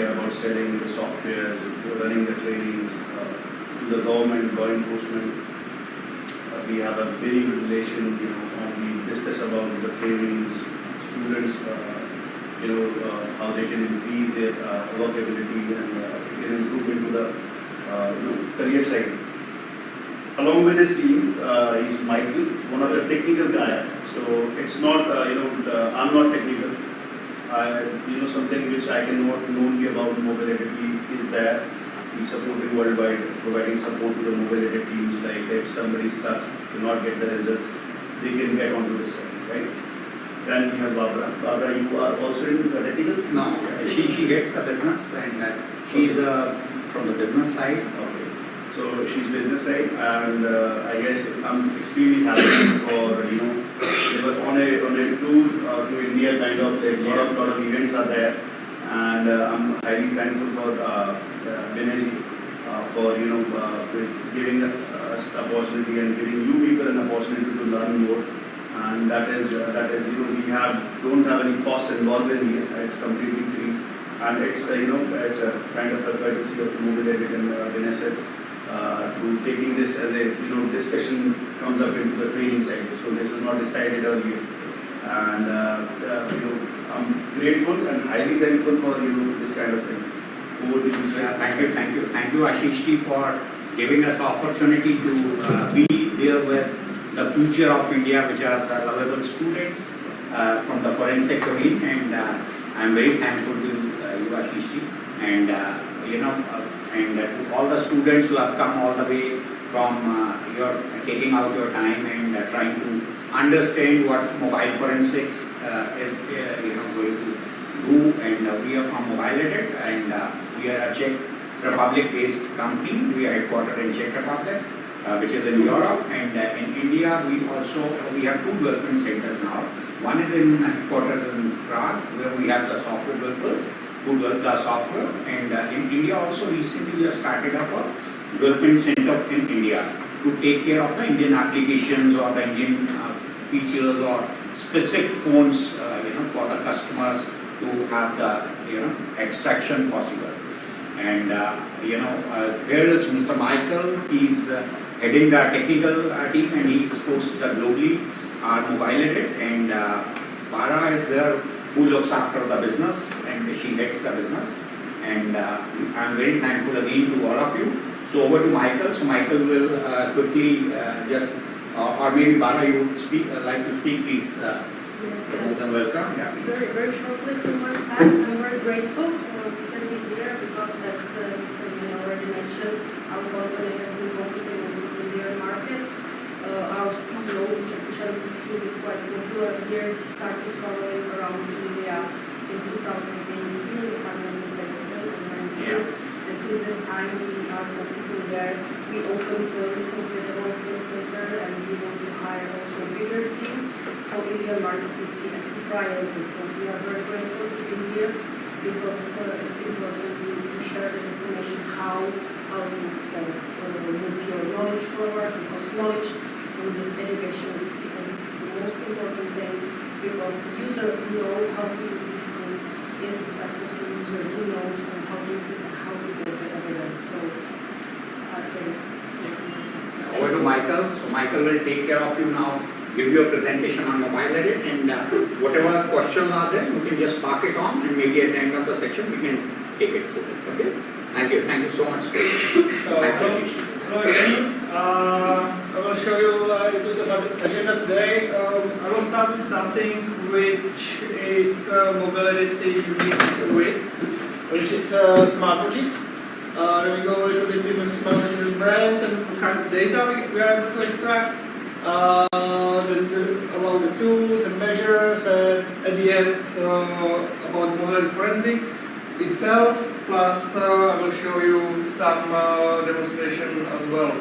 about selling the softwares, running the trainings, the government, law enforcement. We have a very good relation, and we discuss about the trainings, students, how they can increase their workability and can improve into the career side. Along with his team is Michael, one of the technical guy. So it's not, I'm not technical. Something which I cannot know about MOBILedit is there. He's supporting worldwide, providing support to the MOBILedit teams. Like if somebody starts to not get the results, they can get onto the site, right? Then we have Barbara. Barbara, you are also in the technical? No, she gets the business, and she's from the business side. Okay. So she's business side, and I guess I'm extremely happy for they were on a tour to India, kind of a lot of events are there, and I'm highly thankful for Beneji for giving us opportunity and giving you people an opportunity to learn more. And that is we don't have any costs involved in here. It's completely free, and it's it's a kind of a courtesy of MOBILedit and Vanessa to taking this as a discussion comes up into the training side. So this is not decided earlier, and I'm grateful and highly thankful for this kind of thing. Over to you, sir. Thank you, Ashish, for giving us the opportunity to be there with the future of India, which are the lovable students from the forensic domain, and I'm very thankful to you, Ashish, and and to all the students who have come all the way from your taking out your time and trying to understand what mobile forensics is going to do. And we are from MOBILedit, and we are a Czech Republic-based company. We are headquartered in Czech Republic, which is in Europe, and in India we have two development centers now. One is in headquarters in Prague, where we have the software developers who develop the software, and in India also recently we have started up a development center in India to take care of the Indian applications or the Indian features or specific phones for the customers to have the extraction possible. And here is Mr. Michael. He's heading the technical team, and he supports the globally our MOBILedit, and Bara is there who looks after the business, and she heads the business. And I'm very thankful again to all of you. So over to Michael. So Michael will quickly or maybe Bara, you would like to speak, please. Welcome. Yeah, please. Very shortly from my side, I'm very grateful to be here because, as Mr. Dean already mentioned, our company has been focusing on the Indian market. Our CEO, Mr. Kushan, is quite popular here. He started traveling around India in 2018, if I'm not mistaken, and since that time we are focusing there. We opened recently the development center, and we want to hire also a bigger team. So Indian market we see as a priority. So we are very grateful to be here because it's important to share the information how our tools can move your knowledge forward, because knowledge in this education we see as the most important thing, because the user who knows how to use these tools is the successful user who knows how to use it and how to get the evidence. So I think over to Michael. So Michael will take care of you now, give you a presentation on MOBILedit, and whatever questions are there, you can just park it on, and maybe at the end of the section we can take it through. Okay? Thank you so much. Hello again. I will show you a little bit of the agenda today. I will start with something which is MOBILedit unique with, which is smartwatches. Then we go a little bit into smartwatches brand and what kind of data we are able to extract. About the tools and measures, and at the end about MOBILedit Forensics itself, plus I will show you some demonstration as well.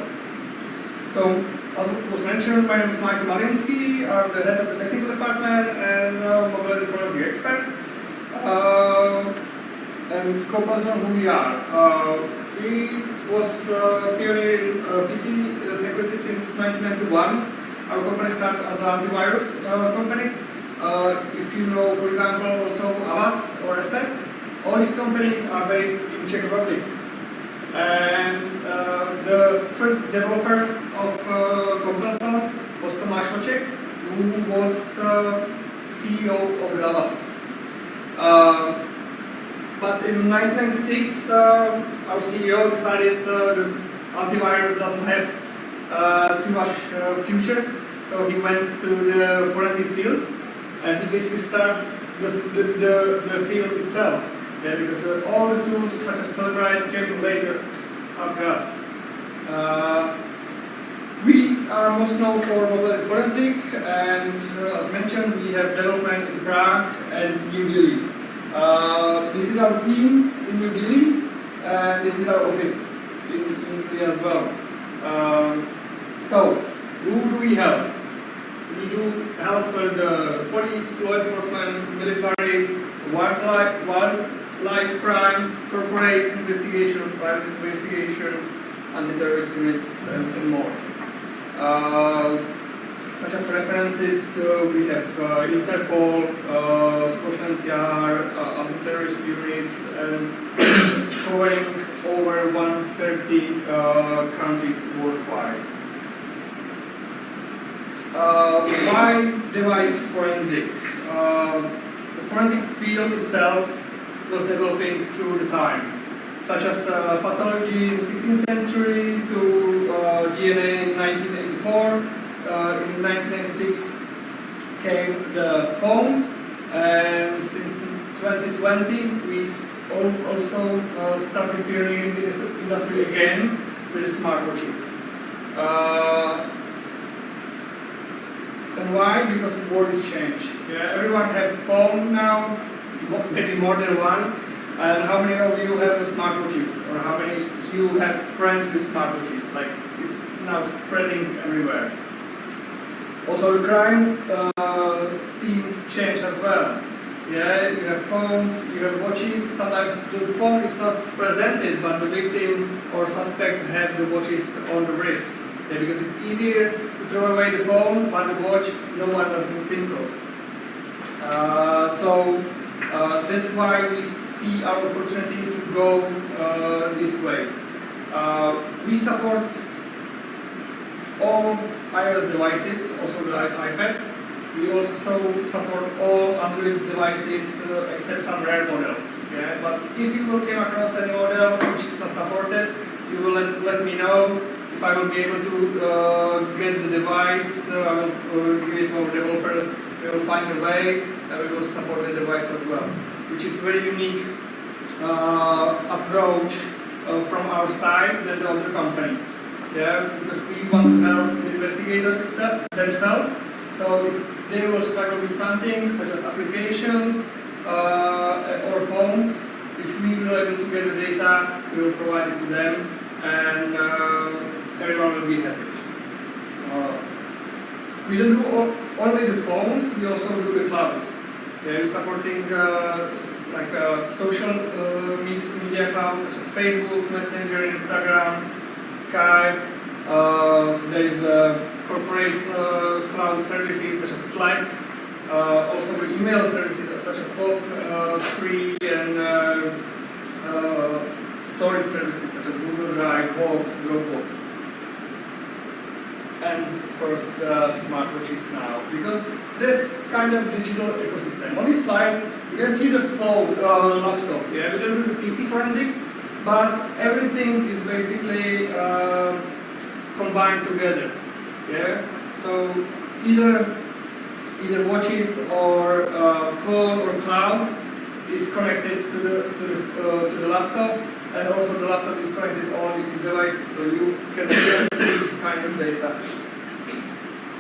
So, as was mentioned, my name is Michael Marinsky. I'm the head of the technical department and MOBILedit Forensics expert. And co-person who we are. We was pioneer in PC security since 1991. Our company started as an antivirus company. If you know, for example, also Avast or Asset All these companies are based in Czech Republic. And the first developer of Kompensal was Tomáš Vlček, who was CEO of Davas. But in 1996, our CEO decided the antivirus doesn't have too much future, so he went to the forensic field, and he basically started the field itself. Yeah, because all the tools such as Celebrite came later after us. We are most known for MOBILedit Forensic, and as mentioned, we have development in Prague and New Delhi. This is our team in New Delhi, and this is our office in Delhi as well. So, who do we help? We do help the police, law enforcement, military, wildlife crimes, corporate investigation, private investigations, anti-terrorist units, and more. Such as references, we have Interpol, Scotland Yard, anti-terrorist units, and covering over 130 countries worldwide. Why device forensic? The forensic field itself was developing through the time, such as pathology in the 16th century to DNA in 1984. In 1996 came the phones, and since 2020 we also started appearing in the industry again with smartwatches. And why? Because the world has changed. Yeah, everyone has phone now, maybe more than one. And how many of you have smartwatches, or how many you have friends with smartwatches? Like, it's now spreading everywhere. Also, the crime scene changed as well. Yeah, you have phones, you have watches. Sometimes the phone is not presented, but the victim or suspect have the watches on the wrist. Yeah, because it's easier to throw away the phone, but the watch no one doesn't think of. That's why we see our opportunity to go this way. We support all iOS devices, also the iPads. We also support all Android devices except some rare models. Yeah? But if you will come across any model which is not supported, you will let me know. If I will be able to get the device, I will give it to our developers. We will find a way, and we will support the device as well, which is a very unique approach from our side than the other companies. Yeah, because we want to help the investigators themselves. So if they will struggle with something, such as applications or phones, if we will able to get the data, we will provide it to them, and everyone will be happy. We don't do only the phones, we also do the clouds. We're supporting social media clouds such as Facebook, Messenger, Instagram, Skype. There is corporate cloud services such as Slack. Also the email services such as POP3 and storage services such as Google Drive, Box, Dropbox. And of course the smartwatches now, because that's kind of digital ecosystem. On this slide you can see the phone, laptop. Yeah, we don't do the PC forensic, but everything is basically combined together. Yeah, so either watches or phone or cloud is connected to the laptop, and also the laptop is connected to all these devices, so you can get this kind of data.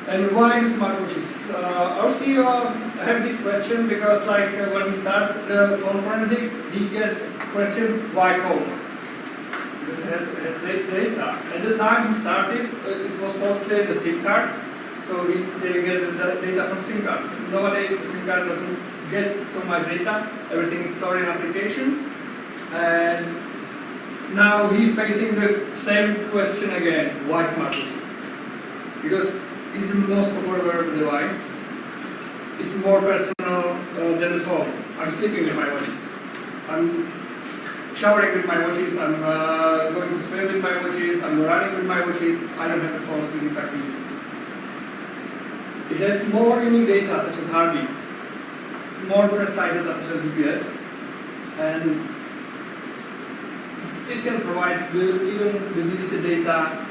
And why smartwatches? Our CEO had this question because, like, when he started the phone forensics, he get question why phones? Because it has data. At the time he started, it was mostly the SIM cards, so they get the data from SIM cards. Nowadays the SIM card doesn't get so much data, everything is stored in application, and now he's facing the same question again, why smartwatches? Because it's the most popular wearable device, it's more personal than the phone. I'm sleeping with my watches. I'm showering with my watches, I'm going to swim with my watches, I'm running with my watches. I don't have the phones with these activities. It has more unique data such as heartbeat, more precise data such as GPS, and it can provide even the deleted data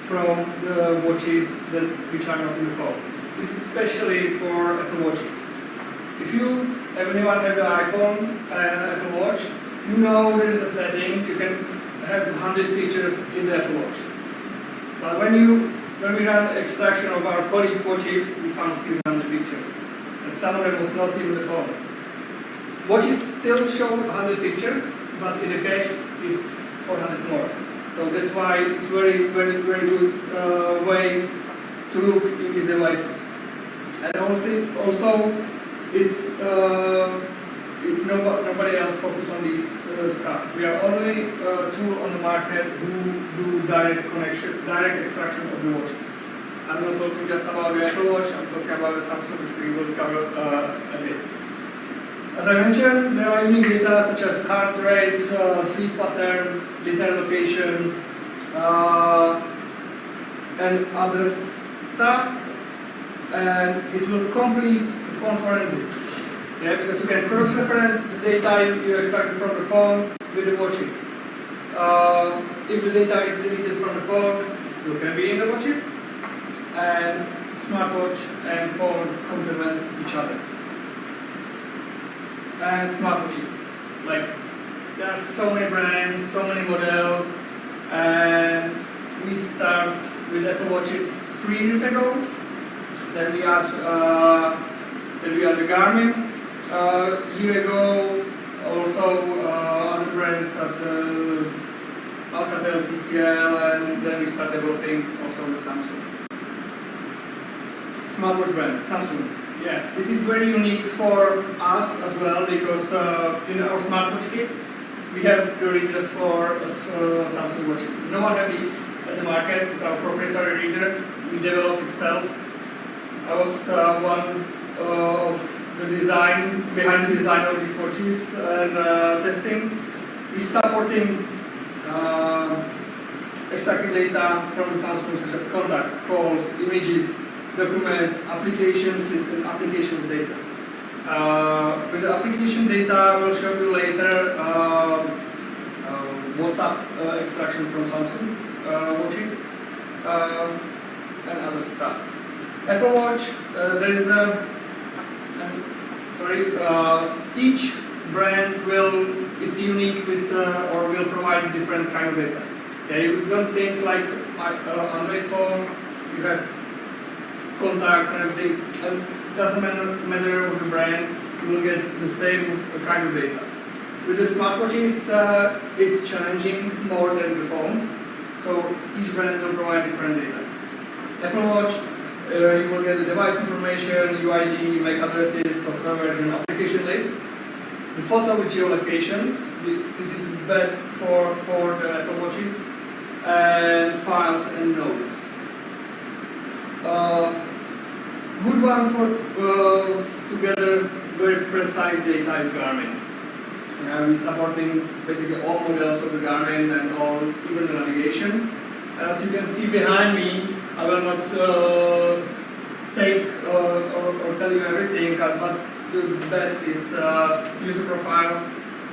from the watches that which are not in the phone. This is especially for Apple Watches. If anyone have an iPhone and Apple Watch, you know there is a setting, you can have 100 pictures in the Apple Watch. But when we ran extraction of our colleague watches, we found 600 pictures. And some of them was not even the phone. Watches still show 100 pictures, but in the cache is 400 more. So that's why it's very good way to look in these devices. And also nobody else focus on this stuff. We are only tool on the market who do direct extraction of the watches. I'm not talking just about the Apple Watch, I'm talking about the Samsung, which we will cover a bit. As I mentioned, there are unique data such as heart rate, sleep pattern, litter location, and other stuff, and it will complete the phone forensic. Yeah, because you can cross-reference the data you extracted from the phone with the watches. If the data is deleted from the phone, it still can be in the watches, and smartwatch and phone complement each other. And smartwatches, like there are so many brands, so many models, and we start with Apple Watches 3 years ago. Then we had the Garmin a year ago. Also other brands as Alcatel, TCL, and then we start developing also the Samsung. Smartwatch brand, Samsung. Yeah, this is very unique for us as well because in our smartwatch kit we have the readers for Samsung watches. No one has this at the market. It's our proprietary reader. We developed it itself. I was one of the behind the design of these watches and testing. We're supporting extracting data from Samsung such as contacts, calls, images, documents, applications, and application data. With the application data, I will show you later WhatsApp extraction from Samsung watches and other stuff. Apple Watch, each brand is unique with or will provide different kind of data. Yeah, you don't think like Android phone, you have contacts and everything, and it doesn't matter of the brand, you will get the same kind of data. With the smartwatches, it's challenging more than the phones, so each brand will provide different data. Apple Watch, you will get the device information, UID, MAC addresses, software version, application list. The photo with geolocations, this is best for the Apple Watches, and files and notes. Good one for to gather very precise data is Garmin. We're supporting basically all models of the Garmin and even the navigation. And as you can see behind me, I will not take or tell you everything, but the best is user profile,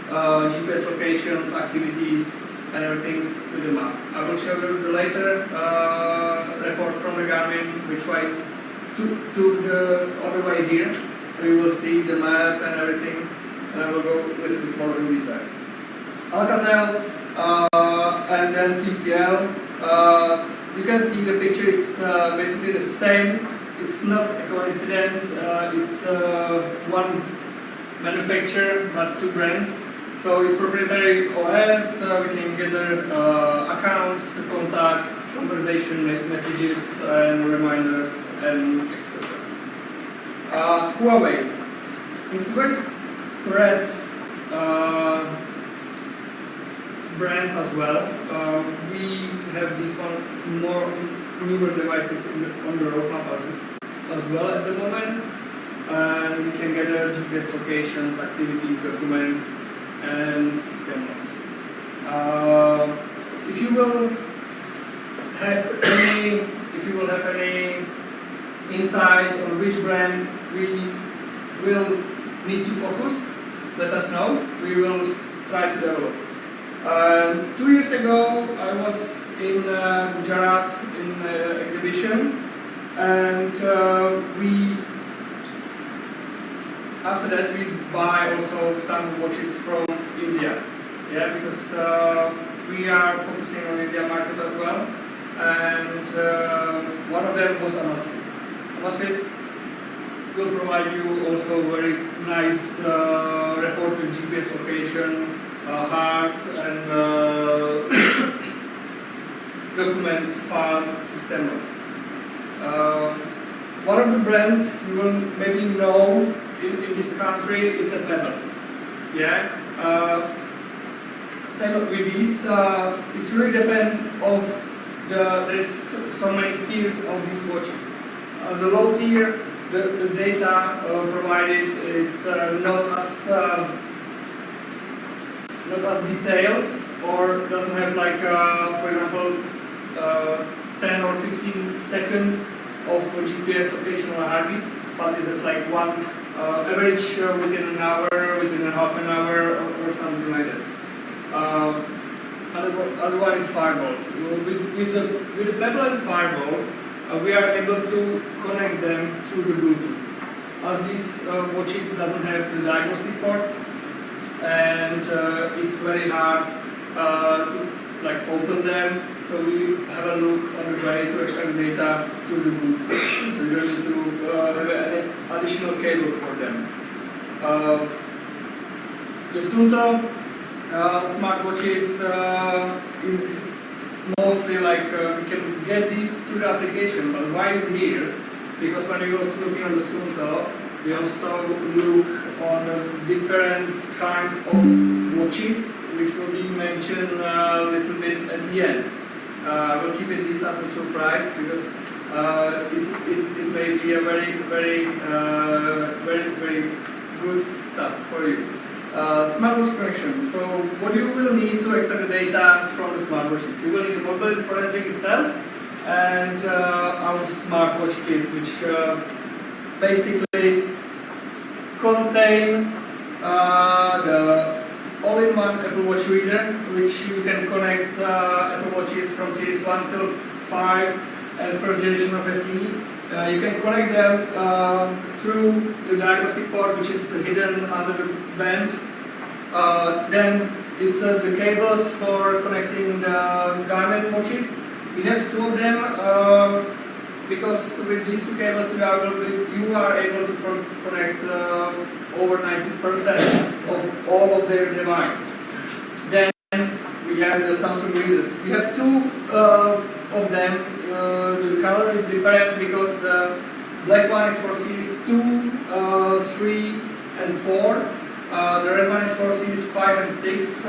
GPS locations, activities, and everything with the map. I will show you the later reports from the Garmin, which way to the other way here. So you will see the map and everything, and I will go a little bit more in detail. Alcatel and then TCL. You can see the picture is basically the same. It's not a coincidence. It's one manufacturer but two brands. So it's proprietary OS. We can gather accounts, contacts, conversation messages, and reminders, and etc. Huawei. It's a very spread brand as well. We have this one more newer devices on the roadmap as well at the moment. And we can gather GPS locations, activities, documents, and system notes. If you will have any insight on which brand we will need to focus, let us know. We will try to develop. 2 years ago, I was in Gujarat in an exhibition, and after that we buy also some watches from India. Yeah, because we are focusing on India market as well, and one of them was Amazfit. Amazfit will provide you also very nice report with GPS location, heart, and documents, files, system notes. One of the brands you will maybe know in this country is a Pebble. Yeah. Same with this. It's really depend of there's so many tiers of these watches. As a low tier, the data provided it's not as detailed, or doesn't have like for example 10 or 15 seconds of GPS location or heartbeat, but this is like one average within an hour, within a half an hour, or something like that. Other one is Firebolt. With the Pebble and Firebolt, we are able to connect them through the Bluetooth. As these watches doesn't have the diagnostic ports, and it's very hard to like open them, so we have a look on the way to extract data through the Bluetooth. So you don't need to have any additional cable for them. The Sunto smartwatches is mostly like we can get this through the application, but why is it here? Because when we was looking on the Sunto, we also look on different kinds of watches, which will be mentioned a little bit at the end. We'll keep this as a surprise because it may be a very good stuff for you. Smartwatch connection. So what you will need to extract the data from the smartwatches? You will need the MOBILedit Forensics itself and our smartwatch kit, which basically contain the all-in-one Apple Watch reader, which you can connect Apple Watches from Series 1 till 5 and first generation of SE. You can connect them through the diagnostic port, which is hidden under the band. Then it's the cables for connecting the Garmin watches. We have two of them because with these two cables you are able to connect over 90% of all of their devices. Then we have the Samsung readers. We have two of them. The color is different because the black one is for Series 2, 3 and 4. The red one is for Series 5 and 6.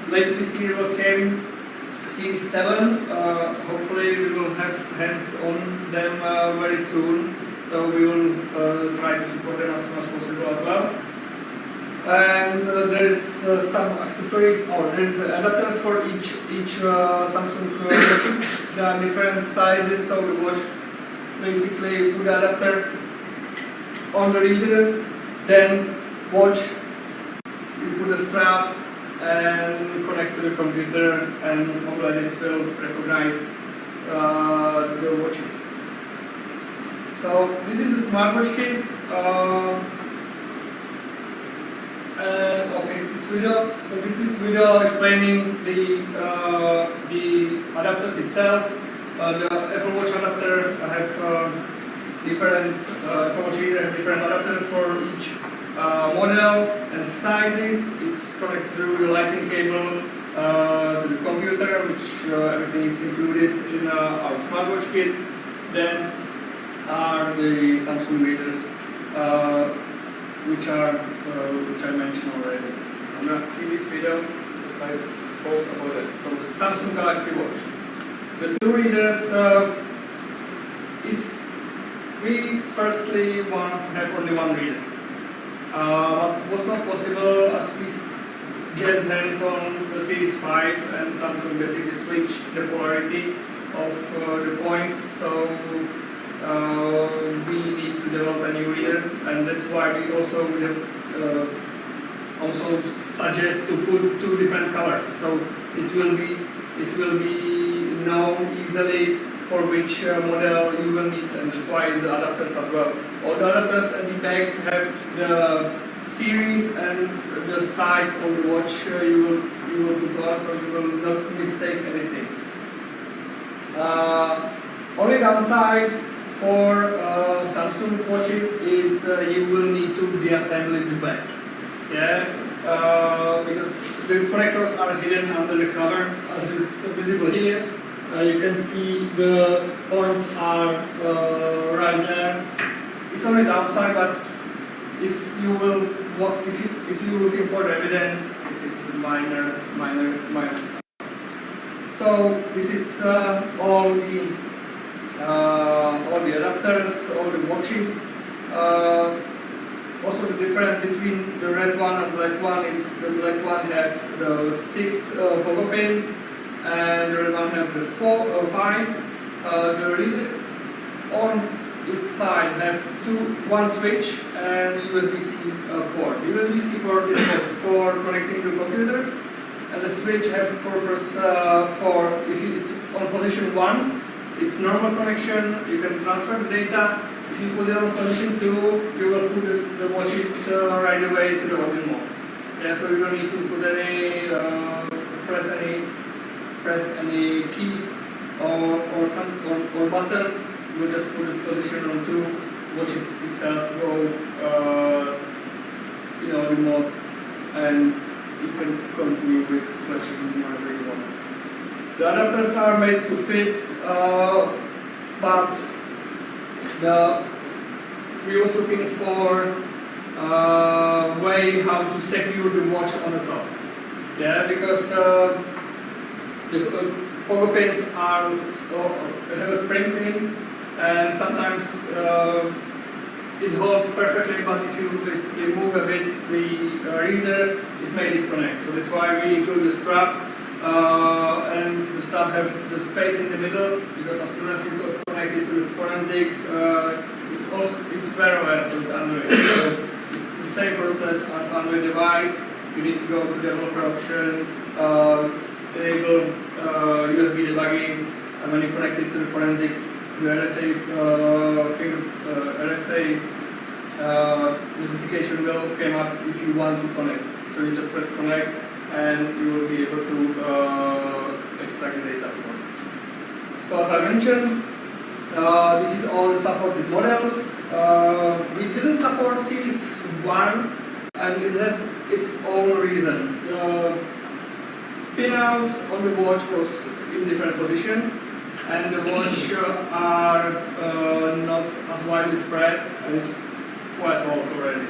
Later this year will came Series 7. Hopefully we will have hands on them very soon. So we will try to support them as soon as possible as well. And there is some accessories, or there is the adapters for each Samsung watches. There are different sizes, so the watch basically put the adapter on the reader, then watch, you put the strap and connect to the computer, and MOBILedit will recognize the watches. So this is the smartwatch kit. Okay, this video. So this is video explaining the adapters itself. The Apple Watch adapter have different Apple Watch reader have different adapters for each model and sizes. It's connected through the Lightning cable to the computer, which everything is included in our smartwatch kit. Then are the Samsung readers, which I mentioned already. I'm going to skip this video because I spoke about it. So Samsung Galaxy Watch. The two readers, we firstly want to have only one reader. What was not possible as we get hands on the Series 5 and Samsung basically switch the polarity of the points, so we need to develop a new reader, and that's why we also suggest to put two different colors, so it will be known easily for which model you will need, and that's why is the adapters as well. All the adapters at the back have the series and the size of the watch you will put on, so you will not mistake anything. Only downside for Samsung watches is you will need to deassemble the back. Yeah, because the connectors are hidden under the cover, as is visible here. You can see the points are right there. It's only downside, but if you're looking for the evidence, this is the minor stuff. So this is all the adapters, all the watches. Also the difference between the red one and black one is the black one have the 6 pogo pins and the red one have the 5. The reader on its side have one switch and USB-C port. USB-C port is for connecting to computers, and the switch have purpose for if it's on position 1, it's normal connection, you can transfer the data. If you put it on position 2, you will put the watches right away to the audio mode. Yeah, so you don't need to put any press any keys or buttons. You will just put the position on 2, watches itself go in audio mode, and you can continue with flashing whenever you want. The adapters are made to fit, but we was looking for a way how to secure the watch on the top. Yeah, because the pogo pins have springs in, and sometimes it holds perfectly, but if you basically move a bit the reader, it may disconnect. So that's why we include the strap, and the strap have the space in the middle, because as soon as you connect it to the forensic, it's wearable, so it's Android. So it's the same process as Android device. You need to go to developer option, enable USB debugging, and when you connect it to the forensic, the RSA notification will come up if you want to connect. So you just press connect, and you will be able to extract the data from it. So as I mentioned, this is all the supported models. We didn't support Series 1, and it has its own reason. The pinout on the watch was in different position, and the watch are not as widely spread, and it's quite old already.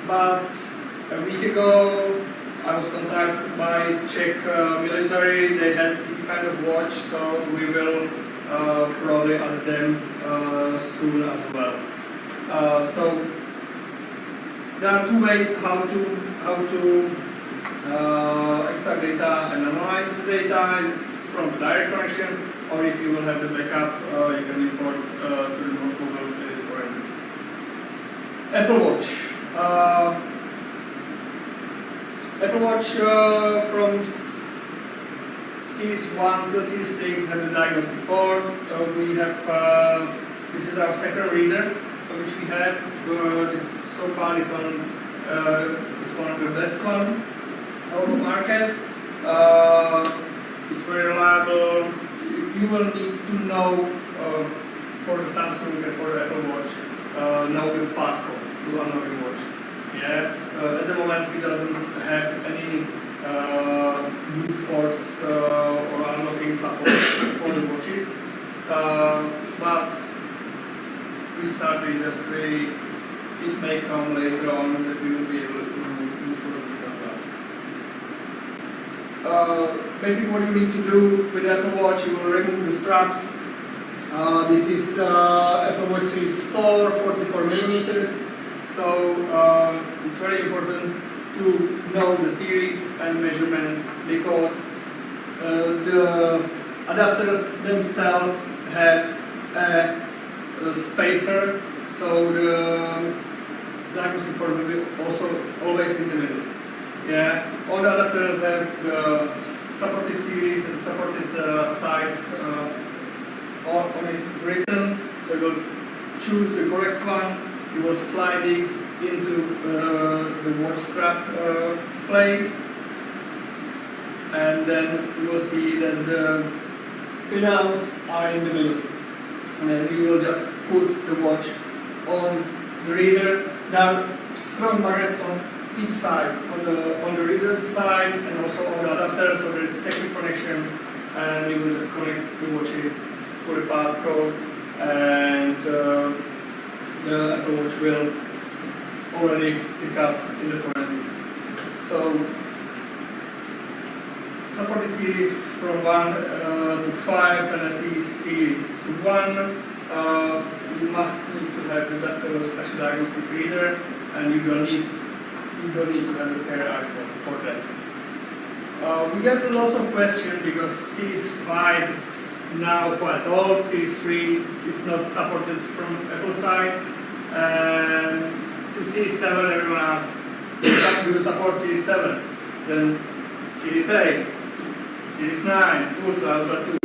But a week ago, I was contacted by Czech military. They had this kind of watch, so we will probably ask them soon as well. So there are two ways how to extract data and analyze the data from the direct connection, or if you will have the backup, you can import to the MOBILedit forensics. Apple Watch. Apple Watch from Series 1 to Series 6 have the diagnostic port. We have this is our second reader, which we have. So far, this one is one of the best one on the market. It's very reliable. You will need to know for the Samsung and for the Apple Watch, know the passcode to unlock the watch. Yeah. At the moment, it doesn't have any brute force or unlocking support for the watches, but we start the industry. It may come later on that we will be able to use for this as well. Basically, what you need to do with the Apple Watch, you will remove the straps. This is Apple Watch Series 4, 44 millimeters. So it's very important to know the series and measurement because the adapters themselves have a spacer, so the diagnostic port will be also always in the middle. Yeah, all the adapters have the supported series and supported size on it written, so you will choose the correct one. You will slide this into the watch strap place, and then you will see that the pinouts are in the middle. And then you will just put the watch on the reader. There are strong magnets on each side, on the reader side and also on the adapter, so there is second connection, and you will just connect the watches for the passcode, and the Apple Watch will already pick up in the forensic. So supported series from 1 to 5, and a series 1, you must need to have a special diagnostic reader, and you don't need to have a pair iPhone for that. We get lots of questions because Series 5 is now quite old, Series 3 is not supported from Apple side, and since Series 7 everyone asks, do you support Series 7? Then Series 8, Series 9, Ultra 2.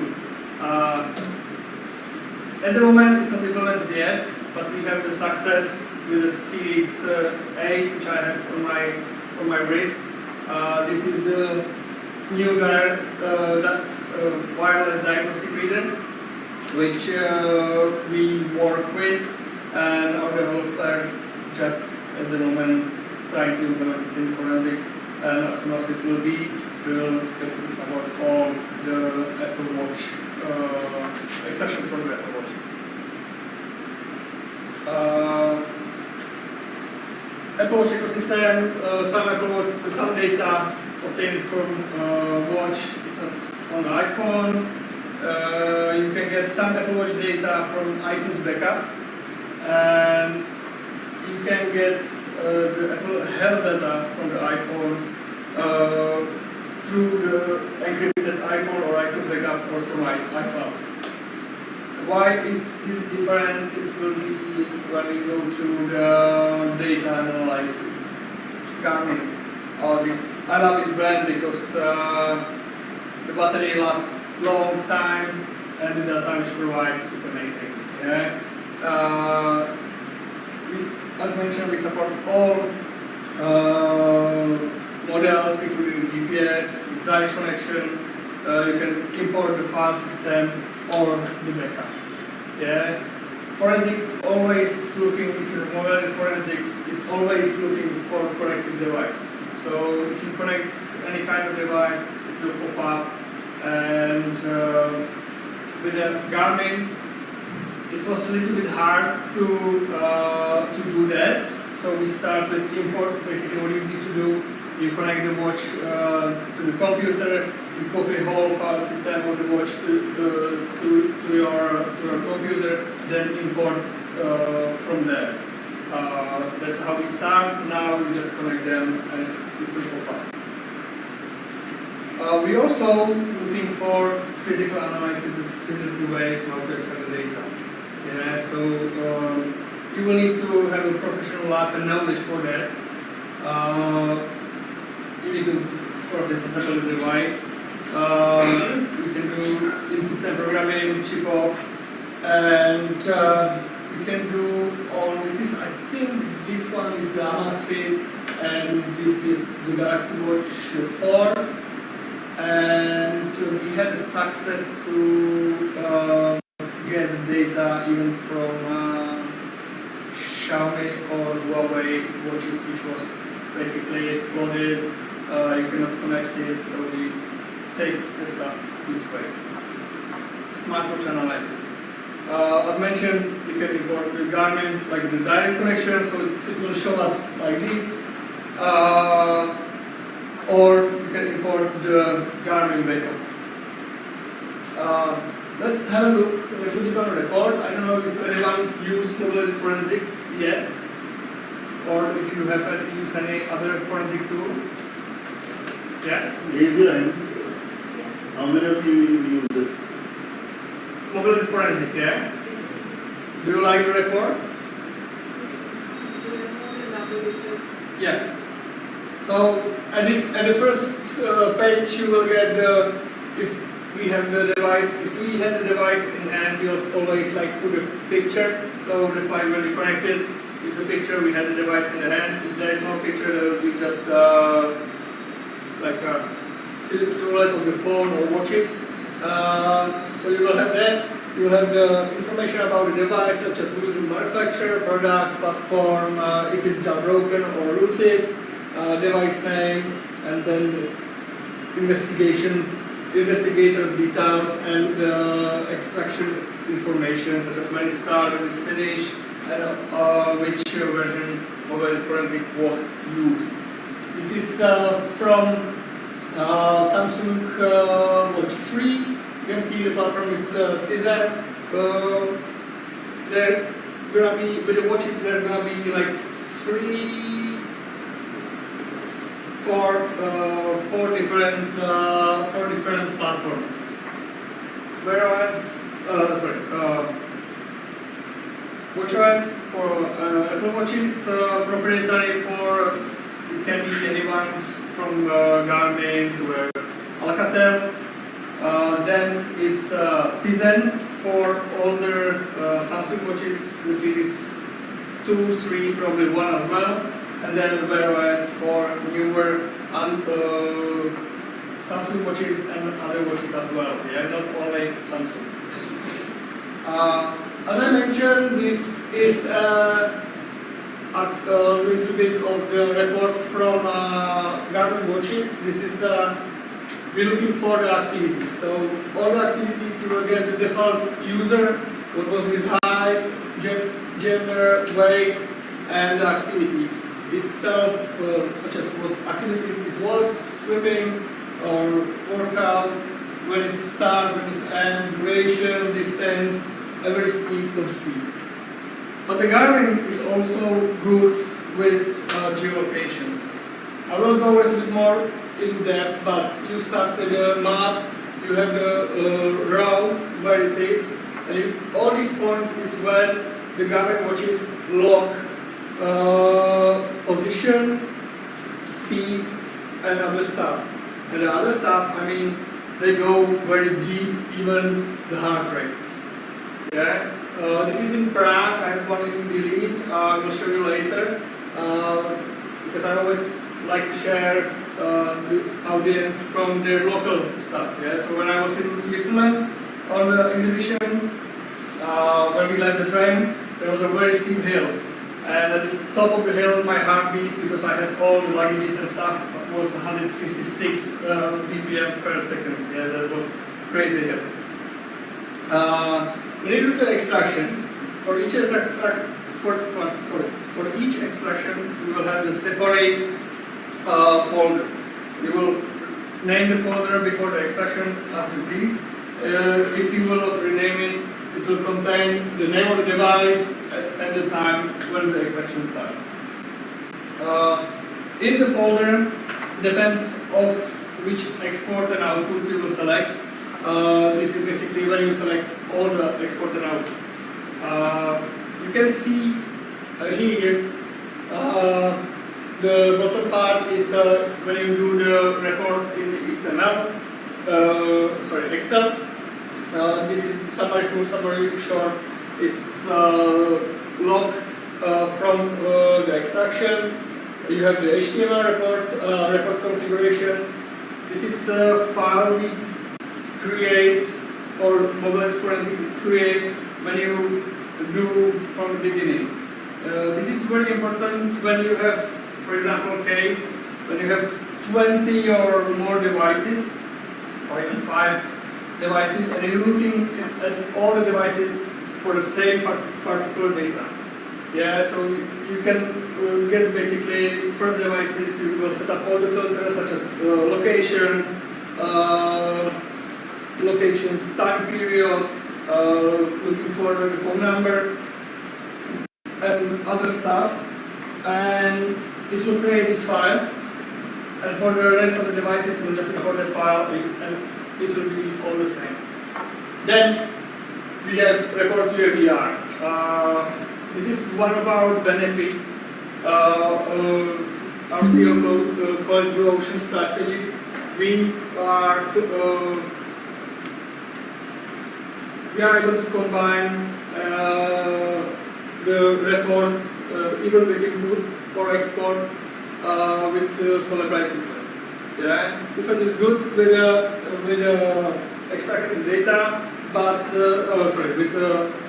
At the moment it's not implemented yet, but we have the success with the Series 8, which I have on my wrist. This is the new wireless diagnostic reader, which we work with, and our developers just at the moment trying to implement it in forensic. And as soon as it will be, we will basically support all the Apple Watch, exception for the Apple Watches. Apple Watch ecosystem, some data obtained from watch is not on the iPhone. You can get some Apple Watch data from iTunes backup, and you can get the Apple Health data from the iPhone through the encrypted iPhone or iTunes backup or from iCloud. Why is this different? It will be when we go to the data analysis. Garmin. I love this brand because the battery lasts long time and the data which provides is amazing. Yeah? As mentioned, we support all models, including GPS, with direct connection. You can import the file system or the backup. Yeah. Forensic always looking, if you're MOBILedit forensic, is always looking for a connected device. So if you connect any kind of device, it will pop up. And with the Garmin, it was a little bit hard to do that. So we start with import. Basically, what you need to do, you connect the watch to the computer, you copy the whole file system of the watch to your computer, then import from there. That's how we start. Now we just connect them and it will pop up. We also looking for physical analysis and physical ways how to extract the data. Yeah, so you will need to have a professional lab and knowledge for that. You need to, of course, disassemble the device. You can do in-system programming, chip off, and you can do on this is, I think this one is the Amazfit, and this is the Galaxy Watch 4. And we had the success to get the data even from Xiaomi or Huawei watches, which was basically flooded. You cannot connect it, so we take the stuff this way. Smartwatch analysis. As mentioned, you can import the Garmin, like the direct connection, so it will show us like this. Or you can import the Garmin backup. Let's have a look a little bit on the report. I don't know if anyone used MOBILedit Forensic yet. or if you have used any other forensic tool. Yeah? Raise your hand. How many of you use it? MOBILedit Forensic, yeah? Do you like the reports? Yeah. So at the first page you will get the, if we have the device, if we had the device in hand, we'll always like put a picture. So that's why when we connected, it's a picture, we had the device in the hand. If there is no picture, we just like a silhouette of the phone or watches. So you will have that. You will have the information about the device, such as who is the manufacturer, product, platform, if it's jailbroken or rooted, device name, and then the investigators' details, and extraction information, such as when it started, when it's finished, and which version MOBILedit Forensic was used. This is from Samsung Watch 3. You can see the platform is Tizen. There gonna be, with the watches, there gonna be like four different platforms. Whereas, WatchOS for Apple Watches, proprietary for, it can be anyone from Garmin to Alcatel. Then it's Tizen for older Samsung watches, the series 2, 3, probably 1 as well. And then Wear OS for newer Samsung watches and other watches as well. Yeah, not only Samsung. As I mentioned, this is a little bit of the report from Garmin watches. This is we're looking for the activities. So all the activities, you will get the default user, what was his height, gender, weight, and the activities itself, such as what activities it was, swimming or workout, when it starts, when it ends, duration, distance, average speed, top speed. But the Garmin is also good with geolocations. I will go a little bit more in depth, but you start with the map, you have the route where it is, and all these points is when the Garmin watches log position, speed, and other stuff. And the other stuff, I mean, they go very deep, even the heart rate. Yeah. This is in Prague. I have one in Delhi. I will show you later because I always like to share the audience from their local stuff. Yeah. So when I was in Switzerland on the exhibition, when we left the train, there was a very steep hill. And at the top of the hill, my heartbeat, because I had all the luggages and stuff, was 156 BPMs per second. Yeah, that was crazy hill. When you do the extraction, for each extraction, you will have the separate folder. You will name the folder before the extraction as you please. If you will not rename it, it will contain the name of the device and the time when the extraction starts. In the folder, depends of which export and output you will select. This is basically when you select all the export and output. You can see here the bottom part is when you do the report in Excel. This is summary short. It's log from the extraction. You have the HTML report configuration. This is a file we create, or MOBILedit Forensic create when you do from the beginning. This is very important when you have, for example, case when you have 20 or more devices, or even 5 devices, and you're looking at all the devices for the same particular data. Yeah, so you can get basically first devices. You will set up all the filters such as locations, time period, looking for the phone number, and other stuff. and it will create this file, and for the rest of the devices we'll just import that file and it will be all the same. Then we have record to VR. This is one of our benefits. Our CEO called Blue Ocean strategy. We are able to combine the record, either the input or export, with solid bright QFET. Yeah, QFET is good with extracting data, but with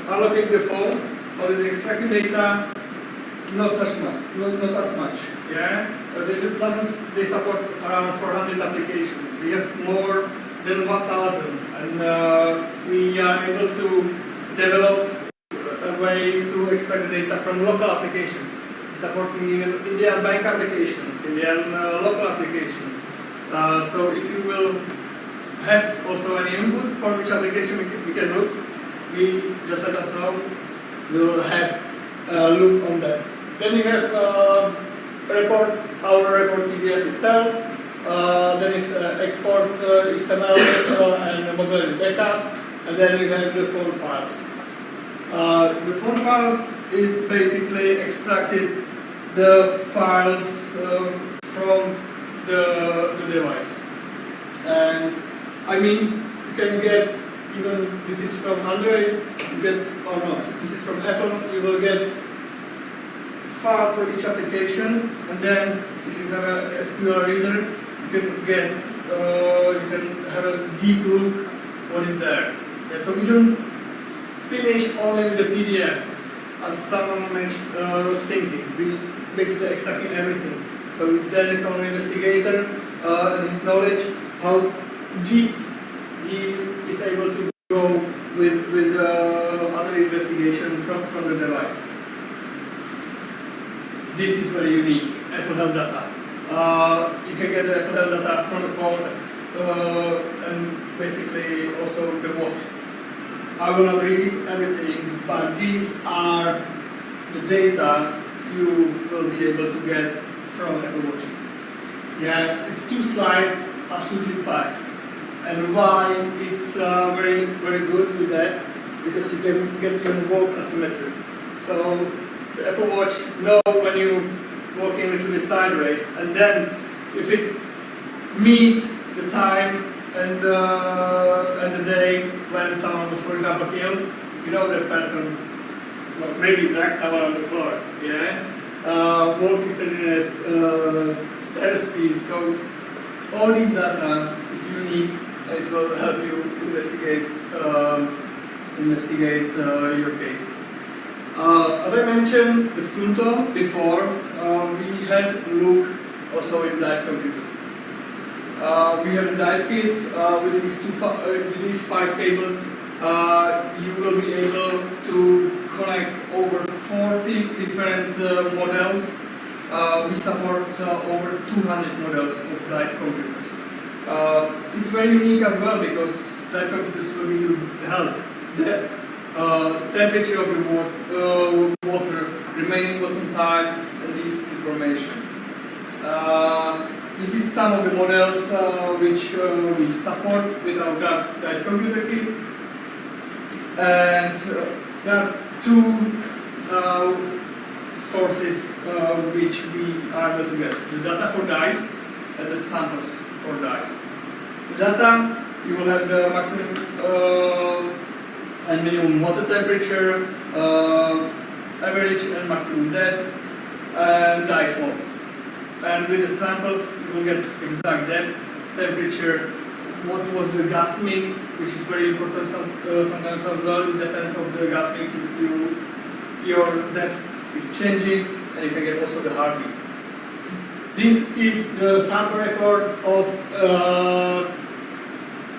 unlocking the phones, but with extracting data, not as much. Yeah, they support around 400 applications. We have more than 1,000, and we are able to develop a way to extract the data from local applications, supporting even Indian bank applications, Indian local applications. So if you will have also any input for which application we can look, we just let us know. We will have a look on that. Then you have our report PDF itself. Then is export XML and MOBILedit backup, and then you have the phone files. The phone files, it's basically extracted the files from the device. And I mean, you can get, even this is from Android, you get, or no, this is from Apple, you will get file for each application, and then if you have a SQL reader, you can get, you can have a deep look what is there. Yeah, so we don't finish only with the PDF, as someone mentioned, thinking. We basically extracting everything. So then it's only investigator and his knowledge, how deep he is able to go with other investigation from the device. This is very unique, Apple Health data. You can get the Apple Health data from the phone and basically also the watch. I will not read everything, but these are the data you will be able to get from Apple Watches. Yeah, it's 2 slides, absolutely packed. And why it's very good with that? Because you can get even walk asymmetry. So the Apple Watch know when you walk in a little bit sideways, and then if it meet the time and the day when someone was, for example, killed, you know that person, well, maybe drag someone on the floor, yeah? Walking steadiness, stair speed, so all these data is unique, and it will help you investigate your cases. As I mentioned, the Sunto before, we had look also in dive computers. We have a dive kit with these 5 cables. You will be able to connect over 40 different models. We support over 200 models of dive computers. It's very unique as well because dive computers will be held depth, temperature of the water, remaining bottom time, and this information. This is some of the models which we support with our dive computer kit. And there are 2 sources which we are able to get. The data for dives and the samples for dives. The data, you will have the maximum and minimum water temperature, average and maximum depth, and dive mode. And with the samples, you will get exact depth, temperature, what was the gas mix, which is very important sometimes as well. It depends on the gas mix. Your depth is changing, and you can get also the heartbeat. This is the sample record of,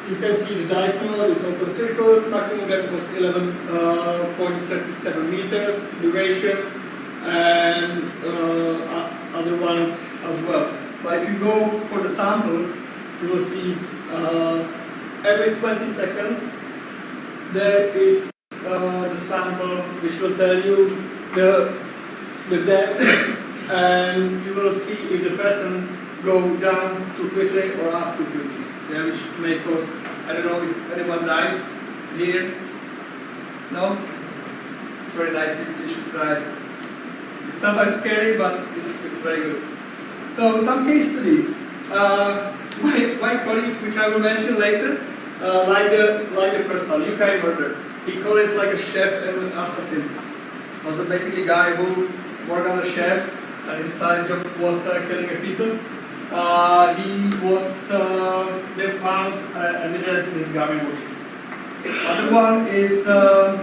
you can see the dive mode is open circle, maximum depth was 11.37 meters, duration, and other ones as well. But if you go for the samples, you will see every 20 seconds there is the sample which will tell you the depth and you will see if the person go down too quickly or up too quickly. Yeah, which may cause, I don't know if anyone died here. No? It's very nice, you should try it. It's sometimes scary, but it's very good. So some case studies. My colleague, which I will mention later, like the first one, UK murder. He called it like a chef and an assassin. Was basically a guy who worked as a chef, and his side job was killing people. They found evidence in his Garmin watches. Other one is drug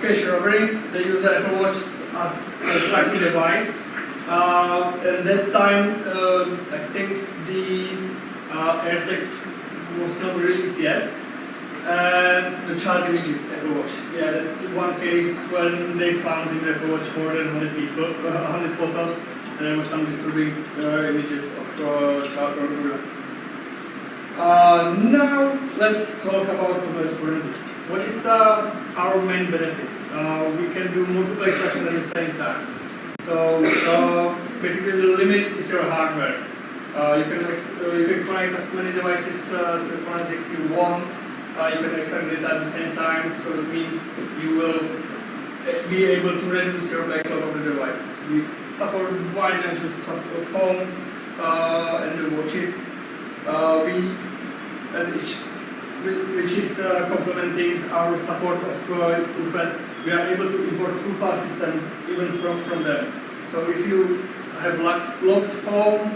cash robbery. They use the Apple Watch as a tracking device. At that time, I think the AirTags was not released yet. And the child images Apple Watch. Yeah, that's one case when they found in the Apple Watch more than 100 people, 100 photos, and there was some disturbing images of child pornography. Now let's talk about MOBILedit Forensics. What is our main benefit? We can do multiple extractions at the same time. So basically, the limit is your hardware. You can connect as many devices to the forensic you want. You can extend it at the same time, so it means you will be able to reduce your backlog of the devices. We support wide range of phones and the watches, which is complementing our support of UFED. We are able to import full file system even from there. So if you have locked phone,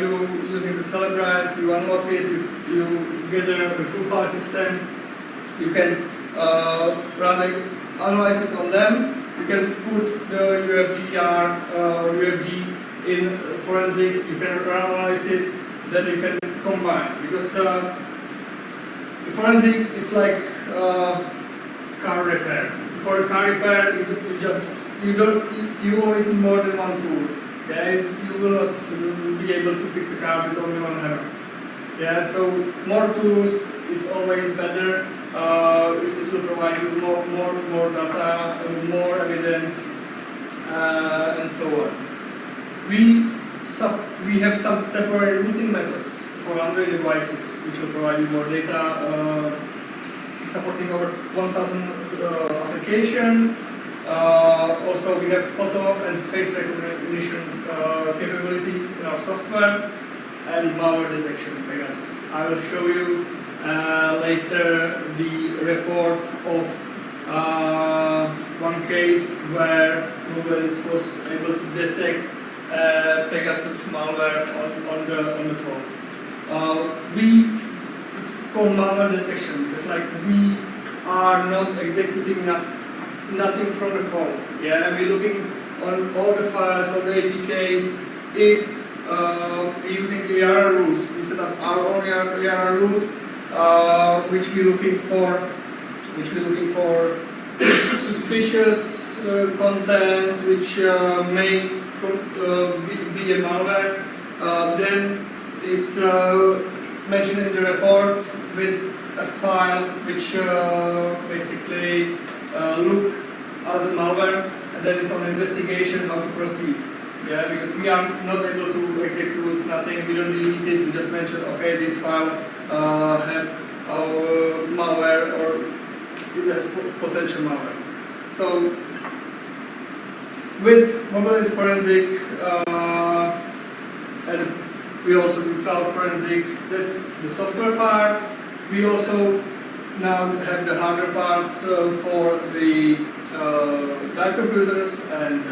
you using the Celebrate, you unlock it, you gather the full file system, you can run the analysis on them, you can put the UFDR or UFD in forensic, you can run analysis, then you can combine. Because the forensic is like car repair. For a car repair, you always need more than one tool. Yeah, you will not be able to fix a car with only one hammer. Yeah, so more tools is always better. It will provide you more data, more evidence, and so on. We have some temporary routing methods for Android devices, which will provide you more data. Supporting over 1,000 applications. Also, we have photo and face recognition capabilities in our software and malware detection, Pegasus. I will show you later the report of one case where MOBILedit was able to detect Pegasus malware on the phone. It's called malware detection. It's like we are not executing nothing from the phone. Yeah, and we're looking on all the files, on the APKs. If using the ARR rules, we set up our own ARR rules, which we're looking for suspicious content, which may be a malware. Then it's mentioned in the report with a file which basically look as a malware, and that is on investigation how to proceed. Yeah, because we are not able to execute nothing, we don't delete it, we just mention, okay, this file have malware or it has potential malware. So with MOBILedit Forensic, and we also do cloud forensic, that's the software part. We also now have the hardware parts for the dive computers and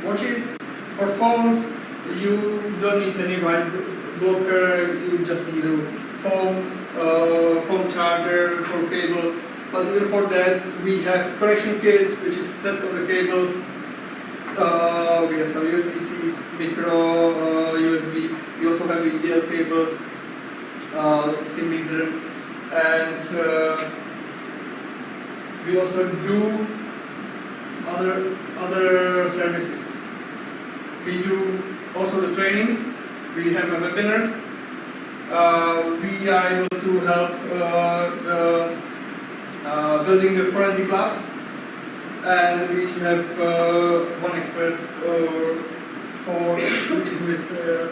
watches. For phones, you don't need any white blocker, you just need a phone charger for cable. But even for that, we have connection kit, which is set on the cables. We have some USB-Cs, micro USB. We also have EDL cables, SIM reader, and we also do other services. We do also the training. We have webinars. We are able to help building the forensic labs, and we have one expert who is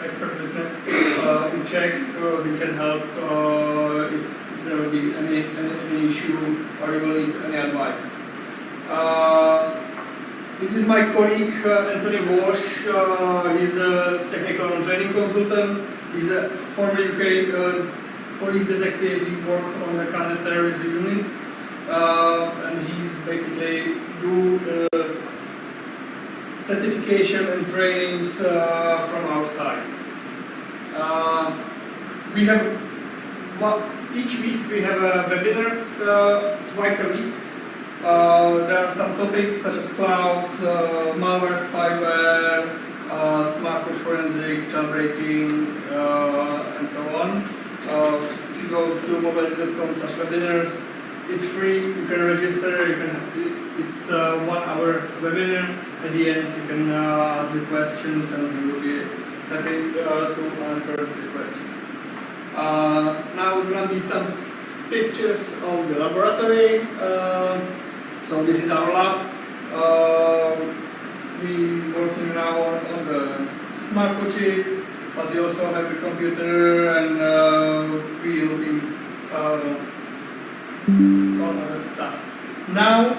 expert witness in Czech who can help if there will be any issue or you will need any advice. This is my colleague Anthony Walsh. He's a technical and training consultant. He's a former UK police detective. He worked on the counter-terrorism unit, and he's basically do certification and trainings from our side. We have each week we have webinars twice a week. There are some topics such as cloud, malware, spyware, smartwatch forensics, jailbreaking, and so on. If you go to MOBILedit.com/webinars, it's free. You can register. It's 1 hour webinar. At the end, you can ask the questions, and we will be happy to answer the questions. Now there's going to be some pictures of the laboratory. So this is our lab. We working now on the smartwatches, but we also have the computer, and we looking on other stuff. Now,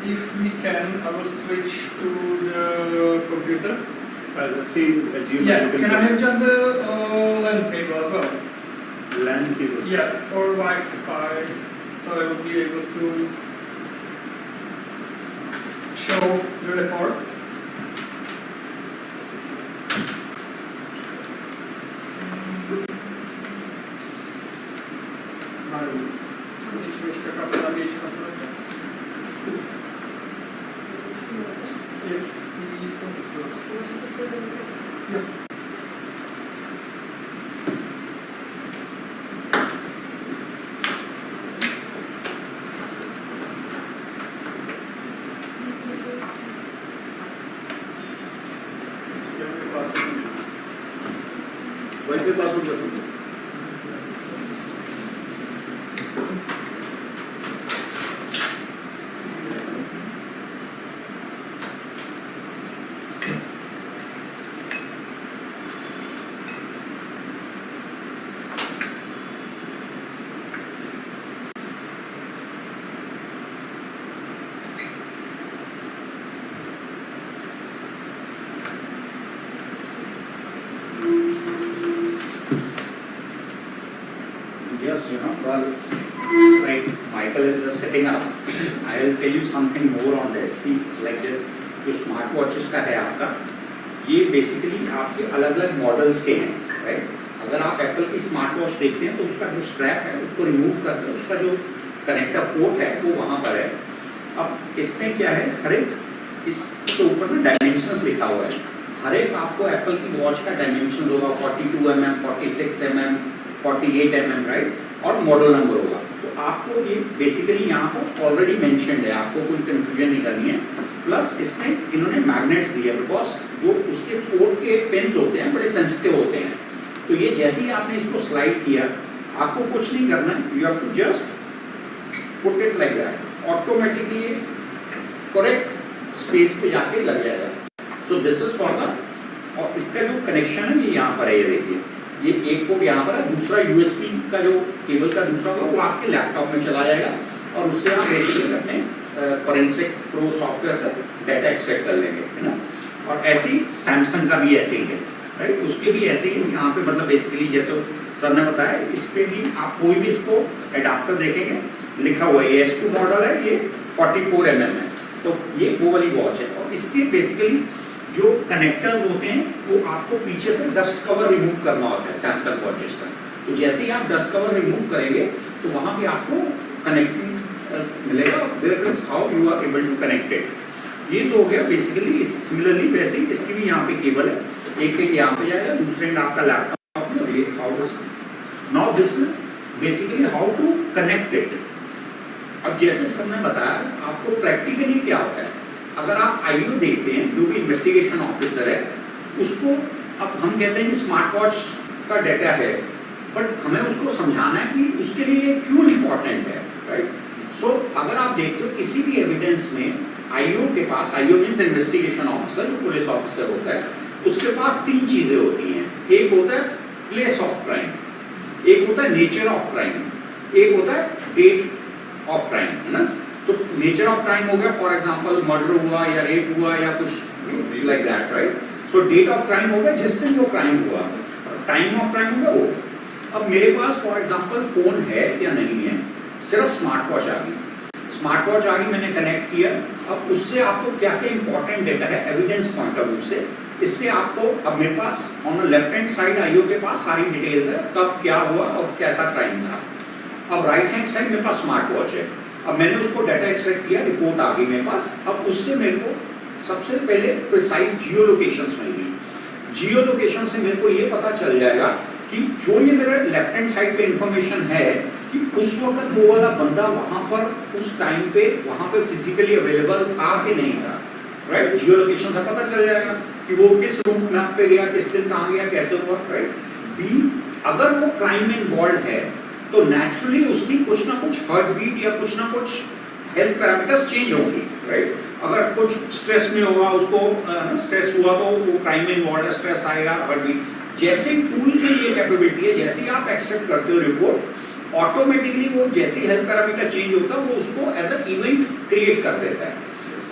if we can, I will switch to the computer. The same as you. Yeah, can I have just the LAN cable as well? LAN cable? Yeah, or Wi-Fi, so I will be able to show the reports. Musimy jeszcze kabel mieć kompletnie. Wi-Fi password रखो. Yes, well, like Michael is just setting up. I will tell you something more on this. See, like this, जो smart watches का है आपका, ये basically आपके अलग-अलग models के हैं, राइट? अगर आप एप्पल की स्मार्ट वॉच देखते हैं तो उसका जो स्ट्रैप है उसको रिमूव करके उसका जो कनेक्टर पोर्ट है वो वहाँ पर है. अब इसमें क्या है, हर एक इसके ऊपर में डायमेंशंस लिखा हुआ है. हर एक आपको एप्पल की वॉच का डायमेंशन होगा 42 mm, 46 mm, 48 mm, राइट? और मॉडल नंबर होगा. तो आपको ये बेसिकली यहाँ पर ऑलरेडी मेंशन्ड है, आपको कोई कंफ्यूजन नहीं करनी है. प्लस इसमें इन्होंने मैग्नेट्स दिए, बिकॉज जो उसके पोर्ट के पिन्स होते हैं बड़े सेंसिटिव होते हैं. तो ये जैसे ही आपने इसको स्लाइड किया, आपको कुछ नहीं करना है, you have to just put it like that, automatically ये करेक्ट स्पेस पे जाके लग जाएगा. So this is for the, और इसका जो कनेक्शन है ये यहाँ पर है, ये देखिए, ये एक पोर्ट यहाँ पर है, दूसरा यूएसबी का जो केबल का दूसरा होगा वो आपके लैपटॉप में चला जाएगा और उससे आप बेसिकली अपने फोरेंसिक प्रो सॉफ्टवेयर से डाटा एक्सट्रैक्ट कर लेंगे, है ना. और ऐसे ही सैमसंग का भी ऐसे ही है, राइट? उसके भी ऐसे ही यहाँ पे मतलब बेसिकली जैसे सर ने बताया, इस पे भी आप कोई भी इसको एडाप्टर देखेंगे लिखा हुआ है, ये S2 मॉडल है, ये 44 mm है. तो ये वो वाली वॉच है. और इसके बेसिकली जो कनेक्टर्स होते हैं वो आपको पीछे से डस्ट कवर रिमूव करना होता है सैमसंग वॉचेस का. तो जैसे ही आप डस्ट कवर रिमूव करेंगे तो वहाँ पे आपको कनेक्टिंग मिलेगा. There is how you are able to connect it. ये तो हो गया बेसिकली. सिमिलरली वैसे ही इसकी भी यहाँ पे केबल है, एक एंड यहाँ पे जाएगा, दूसरे एंड आपका लैपटॉप में. और ये how this, now this is basically how to connect it. अब जैसे सर ने बताया, आपको प्रैक्टिकली क्या होता है, अगर आप आईओ देखते हैं, जो भी इन्वेस्टिगेशन ऑफिसर है उसको, अब हम कहते हैं कि स्मार्ट वॉच का डाटा है, बट हमें उसको समझाना है कि उसके लिए क्यों इम्पोर्टेंट है, राइट? सो अगर आप देखते हो किसी भी एविडेंस में आईओ के पास, आईओ मीन्स इन्वेस्टिगेशन ऑफिसर, जो पुलिस ऑफिसर होता है, उसके पास 3 चीजें होती हैं। एक होता है प्लेस ऑफ क्राइम, एक होता है नेचर ऑफ क्राइम, एक होता है डेट ऑफ क्राइम, है ना। तो नेचर ऑफ क्राइम हो गया, फॉर एग्जांपल मर्डर हुआ या रेप हुआ या कुछ like that, right. So date of crime हो गया जिस दिन वो क्राइम हुआ, टाइम ऑफ क्राइम हो गया वो। अब मेरे पास फॉर एग्जांपल फोन है या नहीं है, सिर्फ स्मार्ट वॉच आ गई, स्मार्ट वॉच आ गई, मैंने कनेक्ट किया। अब उससे आपको क्या क्या इंपॉर्टेंट डेटा है एविडेंस पॉइंट ऑफ व्यू से, इससे आपको, अब मेरे pass on the left hand side IO के पास सारी डिटेल्स है, कब क्या हुआ और कैसा क्राइम था। अब राइट हैंड साइड मेरे पास स्मार्ट वॉच है, अब मैंने उसको डाटा एक्सट्रैक्ट किया, रिपोर्ट आ गई मेरे पास। अब उससे मेरे को सबसे पहले प्रिसाइज जियो लोकेशंस मिल गई। जियो लोकेशन से मेरे को ये पता चल जाएगा कि जो ये मेरे लेफ्ट हैंड साइड पे इंफॉर्मेशन है कि उस वक्त वो वाला बंदा वहां पर उस टाइम पे वहां पे फिजिकली अवेलेबल था कि नहीं था, राइट। जियो लोकेशन से पता चल जाएगा कि वो किस रूट मैप पे गया, किस दिन कहाँ गया, कैसे हुआ, राइट। बी, अगर वो क्राइम में इन्वॉल्व है तो नेचुरली उसकी कुछ ना कुछ हार्ट बीट या कुछ ना कुछ हेल्थ पैरामीटर्स चेंज होंगी, राइट। अगर कुछ स्ट्रेस में होगा, उसको स्ट्रेस हुआ तो वो क्राइम में इन्वॉल्व है, स्ट्रेस आएगा, हार्ट बीट। जैसे टूल की ये कैपेबिलिटी है, जैसे ही आप एक्सेप्ट करते हो रिपोर्ट, ऑटोमेटिकली वो जैसे हेल्थ पैरामीटर चेंज होता है वो उसको एज अ इवेंट क्रिएट कर देता है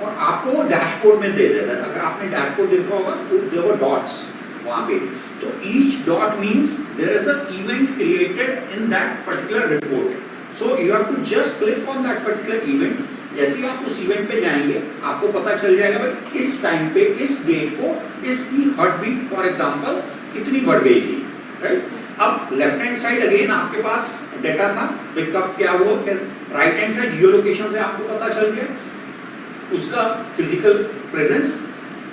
और आपको वो डैशबोर्ड में दे देता है। अगर आपने डैशबोर्ड देखा होगा तो देयर वर डॉट्स वहां पे, तो each dot means there is a event created in that particular report. So you have to just click on that particular event. जैसे ही आप उस इवेंट पे जाएंगे आपको पता चल जाएगा भाई इस टाइम पे इस डेट को इसकी हार्ट बीट फॉर एग्जांपल इतनी बढ़ गई थी, राइट। अब लेफ्ट हैंड साइड अगेन आपके पास डेटा था, पिकअप क्या हुआ, राइट हैंड साइड जियो लोकेशन से आपको पता चल गया उसका फिजिकल प्रेजेंस,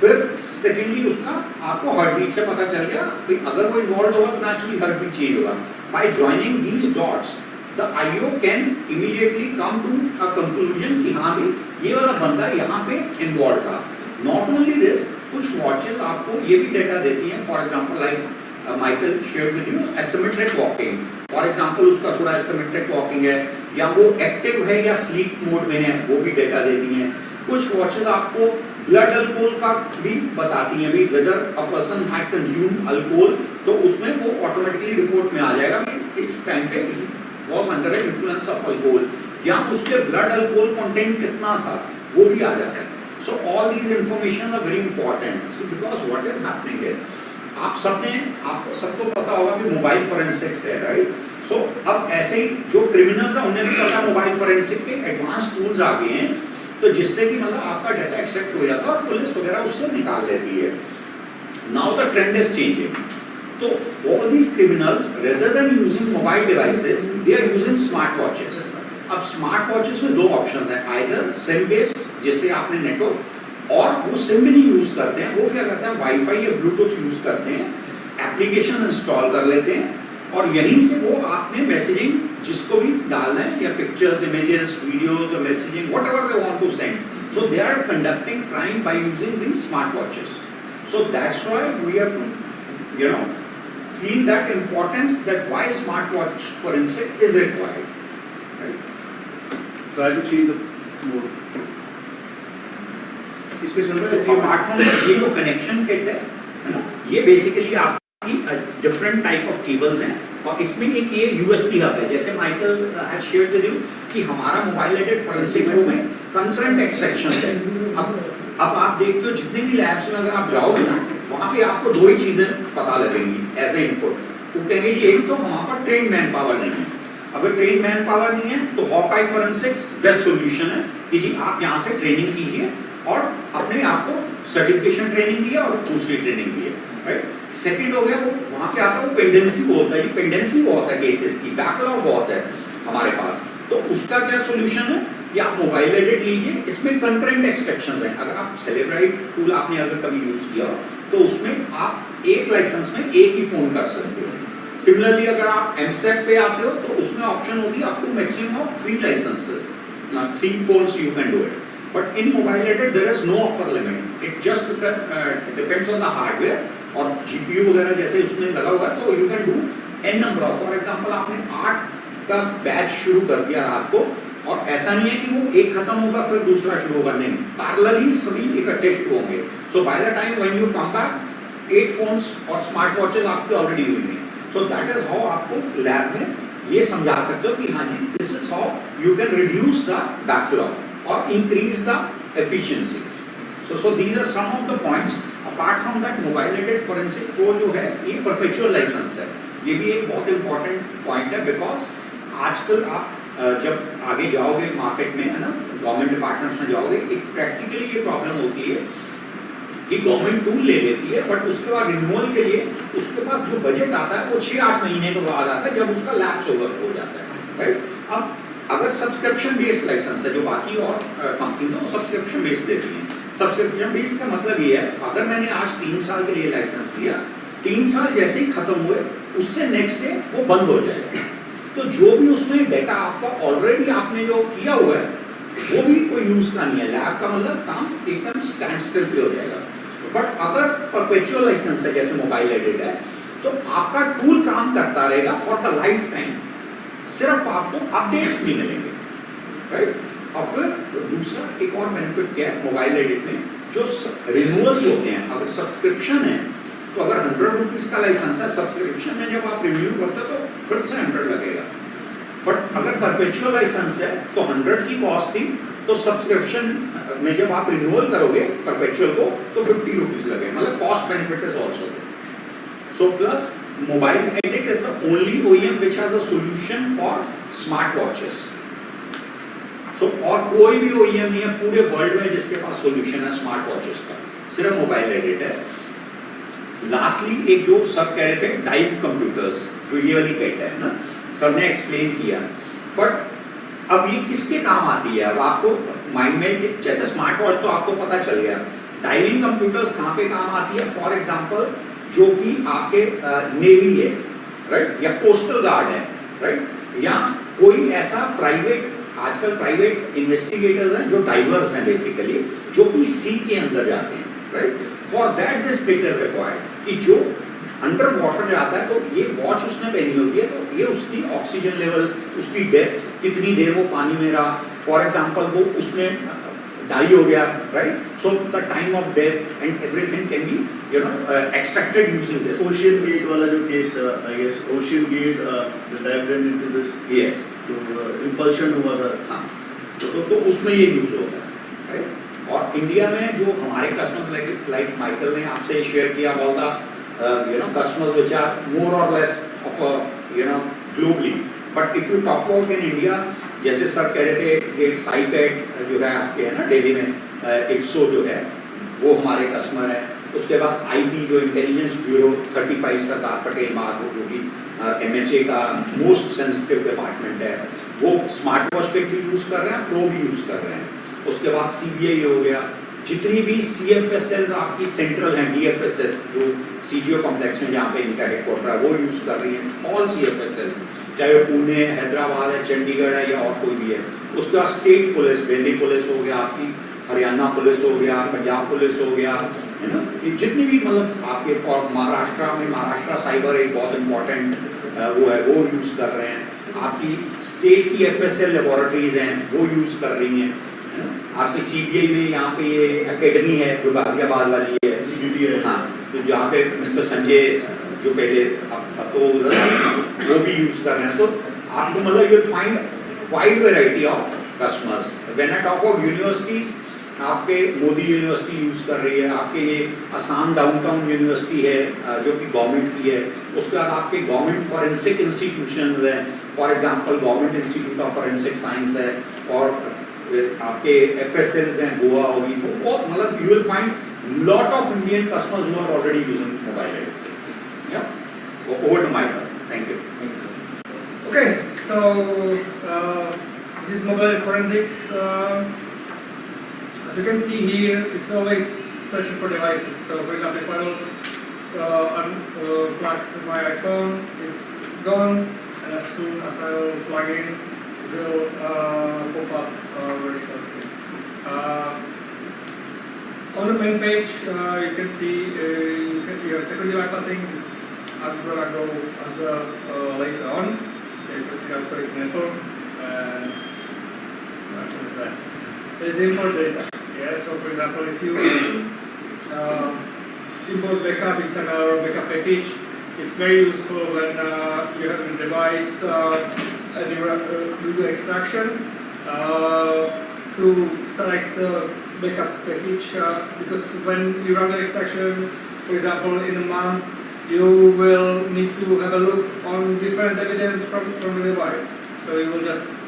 फिर सेकेंडली उसका आपको हार्ट बीट से पता चल गया कि अगर वो इन्वॉल्व होगा तो नेचुरली हार्ट बीट चेंज होगा। By joining these dots the IO can immediately come to a conclusion कि हाँ भी ये वाला बंदा यहाँ पे इन्वॉल्व था। नॉट ओनली दिस, कुछ वॉचेस आपको ये भी डेटा देती हैं, for example like Michael shared with you asymmetric walking, for example उसका थोड़ा एसिमेट्रिक वॉकिंग है या वो एक्टिव है या स्लीप मोड में है, वो भी डेटा देती हैं। कुछ वॉचेस आपको ब्लड अल्कोहल का भी बताती हैं, भी weather a person had consume alcohol, तो उसमें वो ऑटोमेटिकली रिपोर्ट में आ जाएगा कि इस टाइम पे was under influence of alcohol, या उसके ब्लड अल्कोहल कंटेंट कितना था वो भी आ जाता है। So all these information are very important. So because what is happening is, आप सबको पता होगा कि मोबाइल फोरेंसिक्स है, राइट। सो अब ऐसे ही जो क्रिमिनल्स हैं उन्हें भी पता मोबाइल फोरेंसिक के एडवांस टूल्स आ गए हैं, तो जिससे कि मतलब आपका डाटा एक्सेप्ट हो जाता है और पुलिस वगैरह उससे निकाल लेती है। Now the trend is changing, तो all these criminals rather than using mobile devices they are using smart watches. अब स्मार्ट वॉचेस में दो ऑप्शन है, आइदर सिम बेस्ड जिससे आपने नेटवर्क, और वो सिम भी नहीं यूज करते हैं, वो क्या करते हैं वाईफाई या ब्लूटूथ यूज करते हैं, एप्लीकेशन इंस्टॉल कर लेते हैं और यहीं से वो आपने मैसेजिंग जिसको भी डालना है या पिक्चर्स, इमेजेस, वीडियोस और messaging whatever they want to send, so they are conducting crime by using these smart watches. So that's why we have to feel that importance, that why smartwatch forensic is required, right? Try to change the mode. इसमें चल रहा है apart from ये जो connection kit है ना, ये basically आपकी डिफरेंट टाइप ऑफ केबल्स हैं और इसमें एक ये यूएसबी हब है, जैसे Michael has shared with you कि हमारा MOBILedit फोरेंसिक प्रो में कंसर्न एक्सट्रैक्शन है। अब आप देखते हो जितने भी लैब्स में अगर आप जाओगे ना, वहाँ पे आपको दो ही चीजें पता लगेंगी एज ए इनपुट। वो कहेंगे जी एक तो हमारे पास ट्रेन मैन पावर नहीं है, अगर ट्रेन मैन पावर नहीं है तो हॉकाई फोरेंसिक्स बेस्ट सॉल्यूशन है कि जी आप यहाँ से ट्रेनिंग कीजिए और अपने आप को सर्टिफिकेशन ट्रेनिंग दिया और दूसरी ट्रेनिंग दी है, राइट। सेकंड हो गया वो वहाँ पे आपको पेंडेंसी बहुत है, पेंडेंसी बहुत है केसेस की, बैकलॉग बहुत है हमारे पास, तो उसका क्या सोल्यूशन है कि आप MOBILedit लीजिए, इसमें कंकरेंट एक्सट्रैक्शंस हैं। अगर आप सेलिब्राइट टूल आपने अगर कभी यूज किया तो उसमें आप एक लाइसेंस में एक ही फोन कर सकते हो। सिमिलरली अगर आप MSEC पे आते हो तो उसमें ऑप्शन होगी up to maximum of 3 licences, 3 phones you can do it, but in MOBILedit there is no upper limit, it just depends on the hardware और GPU वगैरह जैसे उसमें लगा हुआ है, तो you can do n number of, for example आपने 8 का बैच शुरू कर दिया रात को और ऐसा नहीं है कि वो एक खत्म होगा फिर दूसरा शुरू होगा, नहीं, पैरेलली सभी इकट्ठे शुरू होंगे। So by the time when you come back 8 phones और स्मार्ट वॉचेस आपके ऑलरेडी हुई हैं। सो दैट इज हाउ आपको लैब में ये समझा सकते हो कि हाँ जी, this is how you can reduce the backlog और increase the efficiency. So these are some of the points. Apart from that, मोबाइलेटेड फोरेंसिक को जो है ये परपेचुअल लाइसेंस है, ये भी एक बहुत इंपॉर्टेंट पॉइंट है, बिकॉज आजकल आप जब आगे जाओगे मार्केट में, है ना, गवर्नमेंट डिपार्टमेंट में जाओगे, एक प्रैक्टिकली ये प्रॉब्लम होती है कि गवर्नमेंट टूल ले लेती है, बट उसके बाद रिन्यूअल के लिए उसके पास जो बजट आता है वो 6-8 महीने के बाद आता है, जब उसका लैप्स हो जाता है, राइट। अब अगर सब्सक्रिप्शन बेस्ड लाइसेंस है, जो बाकी और कंपनी वो सब्सक्रिप्शन बेस्ड देती हैं। सब्सक्रिप्शन बेस्ड का मतलब ये है, अगर मैंने आज 3 साल के लिए लाइसेंस लिया, 3 साल जैसे ही खत्म हुए उससे नेक्स्ट डे वो बंद हो जाएगा। तो जो भी उसमें डेटा आपका ऑलरेडी आपने जो किया हुआ है वो भी कोई यूज का नहीं है, लैब का मतलब काम एकदम स्टैंड स्टिल पे हो जाएगा। बट अगर परपेचुअल लाइसेंस है जैसे मोबाइलेटेड है, तो आपका टूल काम करता रहेगा फॉर द लाइफ टाइम, सिर्फ आपको अपडेट्स नहीं मिलेंगे, राइट। और फिर दूसरा एक और बेनिफिट क्या है मोबाइलेटेड में, जो रिन्यूअल होते हैं, अगर सब्सक्रिप्शन है तो अगर 100 रुपीज का लाइसेंस है, सब्सक्रिप्शन में जब आप रिन्यू करते हो तो फिर से 100 लगेगा। बट अगर परपेचुअल लाइसेंस है तो 100 की कॉस्ट थी, तो सब्सक्रिप्शन में जब आप रिन्यूअल करोगे परपेचुअल को तो 50 रुपीज लगेगा, मतलब cost benefit is also there. So plus MOBILedit is the only OEM which has a solution for smart watches. So और कोई भी OEM नहीं है पूरे वर्ल्ड में जिसके पास सोल्यूशन है स्मार्ट वॉचेस का, सिर्फ MOBILedit है। लास्टली एक जो सब कह रहे थे डाइव कंप्यूटर्स, जो ये वाली किट है ना, सर ने एक्सप्लेन किया, बट अब ये किसके काम आती है? अब आपको माइंड में जैसे स्मार्ट वॉच तो आपको पता चल गया, डाइविंग कंप्यूटर्स कहाँ पे काम आती है? फॉर एग्जांपल जो कि आपके नेवी है, राइट, या कोस्टल गार्ड है, राइट, या कोई ऐसा प्राइवेट, आजकल प्राइवेट इन्वेस्टिगेटर्स हैं जो डाइवर्स हैं बेसिकली, जो कि सी के अंदर जाते हैं, right. For that this kit is required कि जो अंडर वाटर जाता है तो ये वॉच उसने पहनी होती है, तो ये उसकी ऑक्सीजन लेवल, उसकी डेप्थ, कितनी देर वो पानी में रहा, फॉर एग्जांपल वो उसमें डाई हो गया, right, so the time of death and everything can be expected using this. OceanGate वाला जो केस, I guess OceanGate dived into this, yes, तो इंपल्शन हुआ था, हाँ, तो उसमें ये यूज होता है, राइट। और इंडिया में जो हमारे कस्टमर्स लाइक माइकल ने आपसे शेयर किया all the customers which are more or less of a globally, but if you talk about in India, जैसे सर कह रहे थे ये साइपेड जो है आपके है ना दिल्ली में, इफ्सो जो है वो हमारे कस्टमर है। उसके बाद आईबी जो इंटेलिजेंस ब्यूरो 35 सरदार पटेल मार्ग, जो कि MHA का मोस्ट सेंसिटिव डिपार्टमेंट है, वो स्मार्ट वॉच किट भी यूज कर रहे हैं, प्रो भी यूज कर रहे हैं। उसके बाद CBI हो गया, जितनी भी CFSL आपकी सेंट्रल हैं, DFSS जो CGO कॉम्प्लेक्स में जहाँ पे इनका हेडक्वार्टर है वो यूज कर रही है, स्मॉल CFSL, चाहे वो पुणे, हैदराबाद है, चंडीगढ़ है या और कोई भी है। उसके बाद स्टेट पुलिस, दिल्ली पुलिस हो गया आपकी, हरियाणा पुलिस हो गया, पंजाब पुलिस हो गया, है ना, ये जितनी भी मतलब आपके फॉर महाराष्ट्र में, महाराष्ट्र साइबर एक बहुत इंपॉर्टेंट वो है, वो यूज कर रहे हैं। आपकी स्टेट की FSL लेबोरेटरीज हैं वो यूज कर रही हैं। आपकी CBI में यहाँ पे ये एकेडमी है जो गाजियाबाद वाली है, CBI, हाँ, तो जहाँ पे मिस्टर संजय जो पहले अब तो वो भी यूज कर रहे हैं। तो आपको मतलब you will find wide variety of customers. When I talk about universities, आपके मोदी यूनिवर्सिटी यूज कर रही है, आपके ये असम डाउनटाउन यूनिवर्सिटी है जो कि गवर्नमेंट की है। उसके बाद आपके गवर्नमेंट फॉरेंसिक इंस्टीट्यूशन है, for example government institute of forensic science है, और आपके FSLs हैं गोवा होगी, बहुत मतलब you will find lot of Indian customers who are already using MOBILedit। Over to Michael. Thank you. Okay, so this is MOBILedit Forensic. As you can see here, it's always searching for devices. So for example, if I will unplug my iPhone, it's gone, and as soon as I will plug in, it will pop up very shortly. On the main page, you can see your security bypassing. I'm gonna go as later on. You can see I've got an example, and there is import data. Yeah, so for example, if you import backup XML or backup package, it's very useful when you have a device and you do the extraction to select the backup package because when you run the extraction, for example, in a month, you will need to have a look on different evidence from the device. So you will just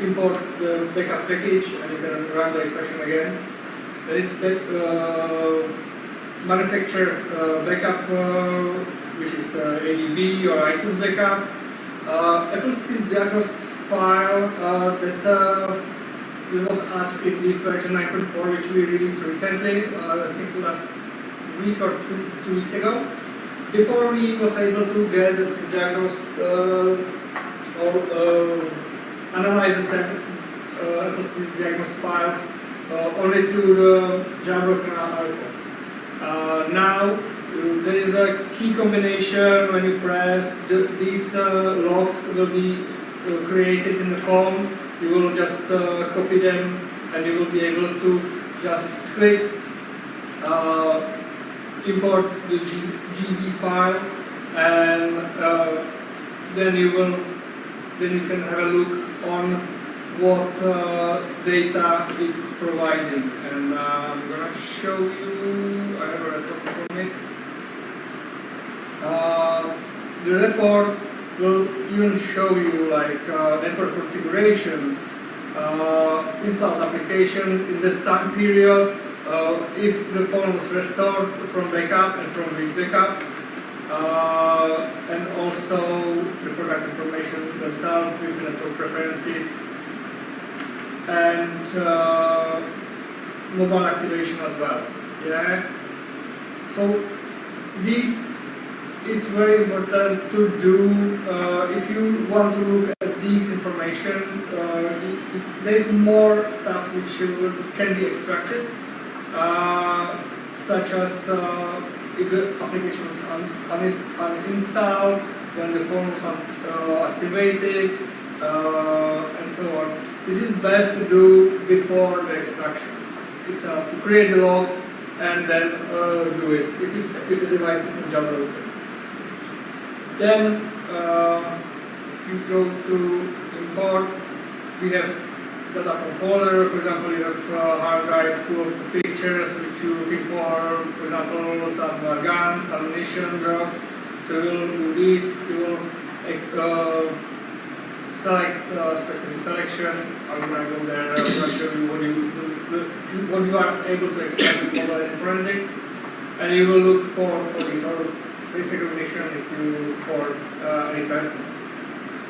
import the backup package and you can run the extraction again. Then it's manufacturer backup, which is ADB or iTunes backup. Apple sysdiagnosed file it was asked in this version 9.4, which we released recently, I think last week or two weeks ago. Before we was able to get the sysdiagnosed or analyze the Apple sysdiagnosed files only through the jailbroken iPhones. Now there is a key combination when you press. These logs will be created in the phone. You will just copy them and you will be able to just click import the GZ file and then you can have a look on what data it's providing. And I'm gonna show you. I have a report from it. The report will even show you like network configurations, installed application in the time period, if the phone was restored from backup and from which backup, and also the product information themselves with network preferences, and mobile activation as well. Yeah. So this is very important to do if you want to look at these information. There is more stuff which can be extracted, such as if the application was uninstalled, when the phone was activated, and so on. This is best to do before the extraction itself, to create the logs and then do it if the device is jailbroken. Then, if you go to import, we have data from folder. For example, you have a hard drive full of pictures which you're looking for example, some guns, ammunition, drugs. So you will do this. You will select a specific selection. I'm going to go there. I'm going to show you what you are able to extract with MOBILedit Forensic, and you will look for this or face recognition if you look for any person.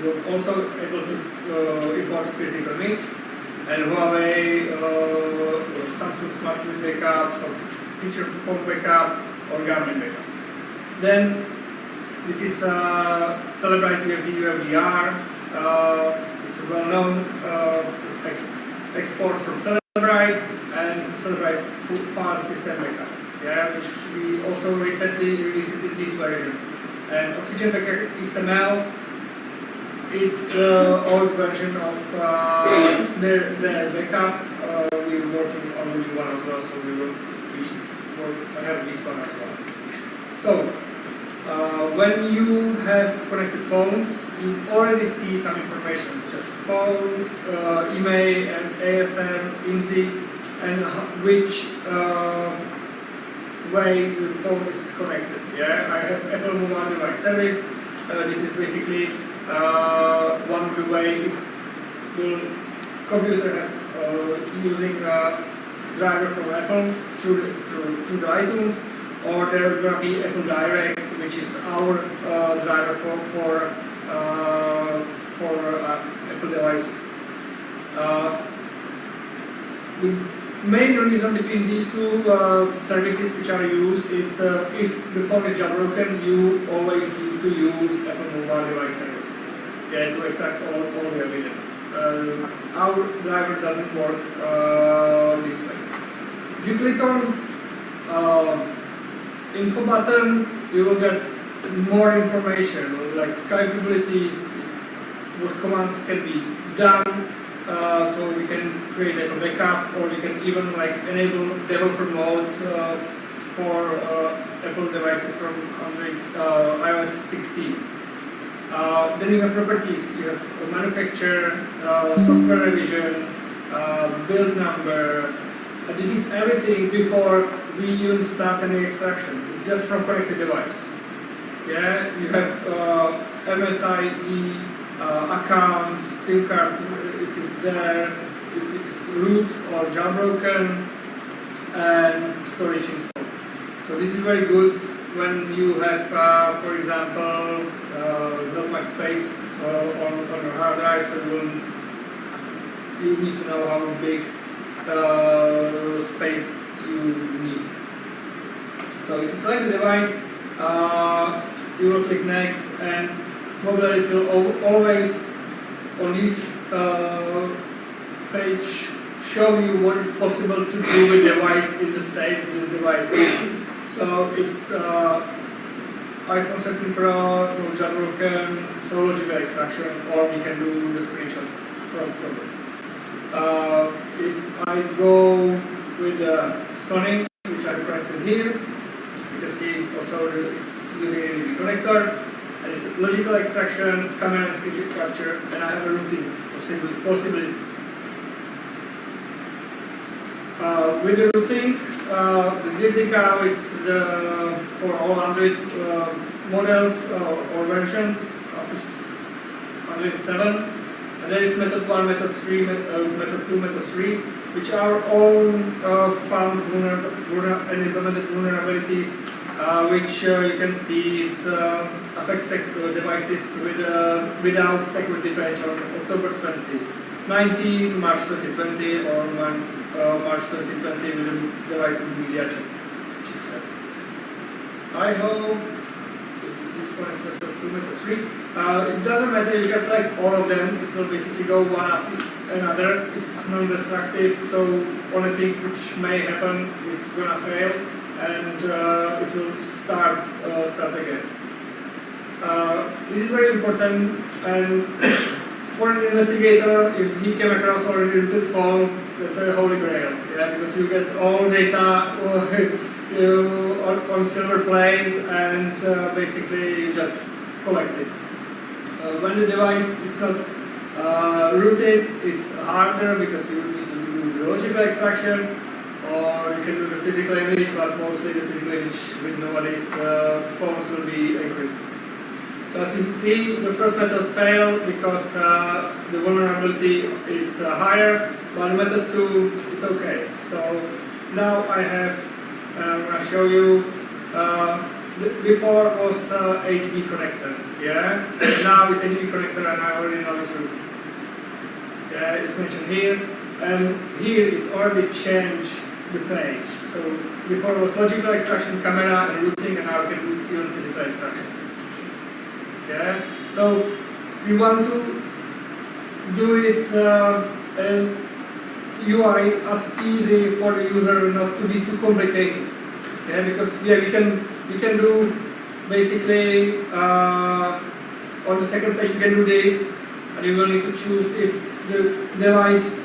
You're also able to import physical image and Huawei, Samsung Smartwatch backup, Samsung feature phone backup, or Garmin backup. Then this is Celebrite UFDR. It's a well-known export from Celebrite and Celebrite file system backup. Yeah, which we also recently released in this version. And Oxygen Backup XML, it's the old version of their backup. We're working on the new one as well, so I have this one as well. So, when you have connected phones, you already see some information such as phone, email, and ASM, IMSI, and which way the phone is connected. Yeah, I have Apple Mobile Device Service. This is basically one of the way if the computer using a driver from Apple through the iTunes, or there will be Apple Direct, which is our driver for Apple devices. The main reason between these two services which are used is if the phone is jailbroken, you always need to use Apple Mobile Device Service to extract all the evidence. Our driver doesn't work this way. If you click on info button, you will get more information like capabilities, what commands can be done, so you can create like a backup, or you can even like enable developer mode for Apple devices from Android iOS 16. Then you have properties, you have manufacturer, software revision, build number. This is everything before we even start any extraction. It's just from connected device. Yeah, you have MSIE, accounts, SIM card if it's there, if it's root or jailbroken, and storage info. So this is very good when you have, for example, not much space on your hard drive, so you need to know how big space you need. So if you select the device, you will click next, and MOBILedit will always on this page show you what is possible to do with the device in the state the device is. So it's iPhone 17 Pro, no jailbroken, so logical extraction, or we can do the screenshots from it. If I go with Sony, which I connected here, you can see also it's using a USB connector, and it's logical extraction, camera and screen capture, and I have a routing possibilities. With the routing, the Guilty Cow is for all Android models or versions up to Android 7. And there is method 1, method 3, method 2, method 3, which are all found and implemented vulnerabilities, which you can see it's affect devices without security patch on October 2019, March 2020, or March 2020 with a device with media chipset. I hope this one is method 2, method 3. It doesn't matter, you can select all of them, it will basically go one after another. It's non-destructive, so only thing which may happen is gonna fail, and it will start again. This is very important, and for an investigator, if he came across already rooted phone, that's a holy grail, yeah, because you get all data on silver plate, and basically you just collect it. When the device is not rooted, it's harder because you need to do the logical extraction, or you can do the physical image, but mostly the physical image with nowadays phones will be encrypted. So as you see, the first method failed because the vulnerability is higher, but method 2, it's okay. So now I have, I'm going to show you, before was ADB connector, yeah? Now it's ADB connector, and I already know it's rooted. Yeah, it's mentioned here, and here is already changed the page. So before it was logical extraction, camera, and routing, and now I can do even physical extraction. Yeah, so if you want to do it and UI as easy for the user, not to be too complicated. Yeah, because we can do basically on the second page you can do this, and you will need to choose if the device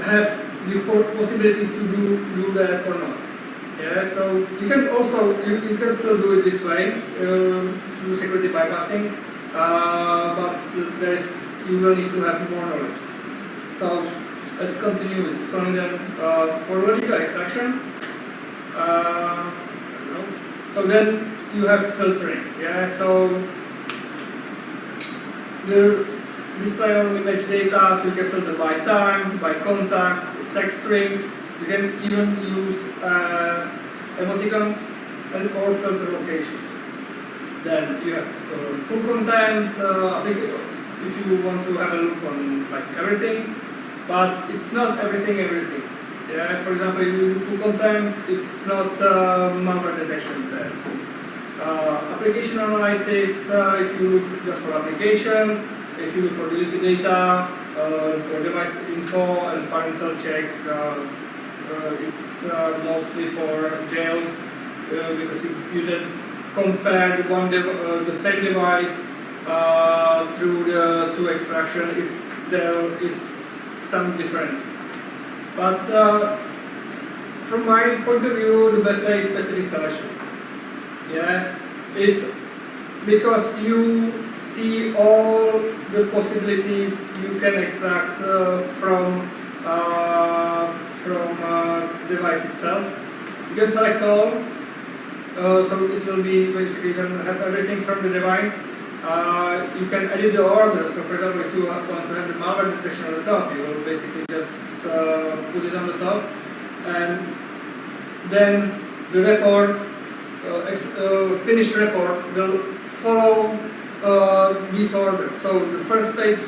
have the possibilities to do that or not. Yeah, so you can also you can still do it this way through security bypassing, but you will need to have more knowledge. So let's continue with Sony then for logical extraction. So then you have filtering. Yeah, so the display on image data, so you can filter by time, by contact, text string. You can even use emoticons and or filter locations. Then you have full content, if you want to have a look on like everything, but it's not everything. Yeah, for example, if you do full content, it's not malware detection there. Application analysis, if you look just for application, if you look for deleted data, or device info and parental check, it's mostly for jails, because you then compare the same device through the two extraction if there is some differences. But from my point of view, the best way is specific selection. Yeah, it's because you see all the possibilities you can extract from device itself. You can select all, so it will be basically you can have everything from the device. You can edit the order. So, for example, if you want to have the malware detection on the top, you will basically just put it on the top, and then the report, finished report, will follow this order. So the first page,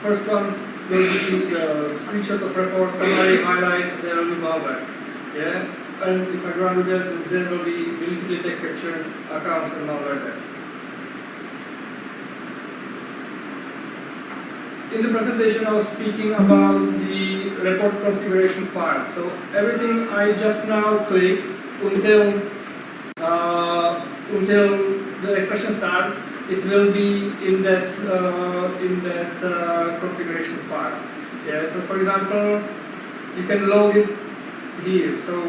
first one will be the screenshot of report, summary, highlight, there will be malware. Yeah, and if I run that, there will be ability to detect captured accounts and malware there. In the presentation, I was speaking about the report configuration file. So everything I just now click until the expression start, it will be in that configuration file. Yeah. So for example, you can load it here. So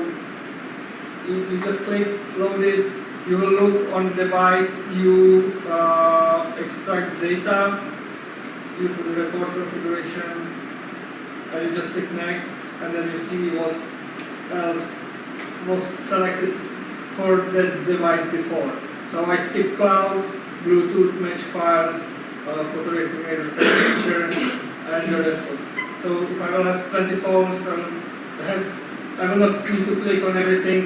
you just click load it. You will look on the device. You extract data. You put the report configuration, and you just click next, and then you see what else was selected for that device before. So I skip cloud, Bluetooth match files, photo recognizer picture, and the rest was. So if I will have 20 phones, I will not need to click on everything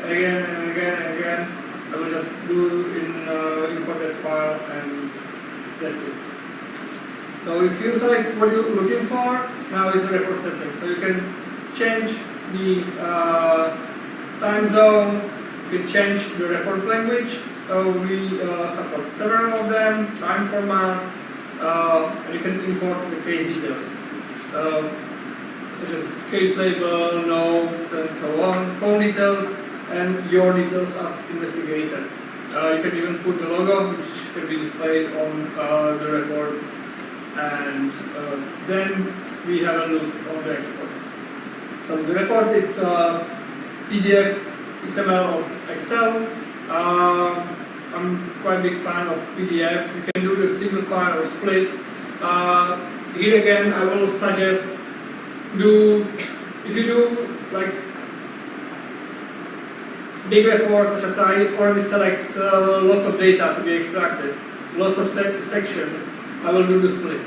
again and again and again. I will just do import that file, and that's it. So if you select what you're looking for, now is the report setting. So you can change the time zone, you can change the report language. So we support several of them, time format, and you can import the case details, such as case label, notes, and so on, phone details, and your details as investigator. You can even put the logo, which can be displayed on the report. And then we have a look on the export. So the report is PDF, XML of Excel. I'm quite a big fan of PDF. You can do the single file or split. Here again, I will suggest if you do like big reports, such as I already select lots of data to be extracted, lots of section. I will do the split.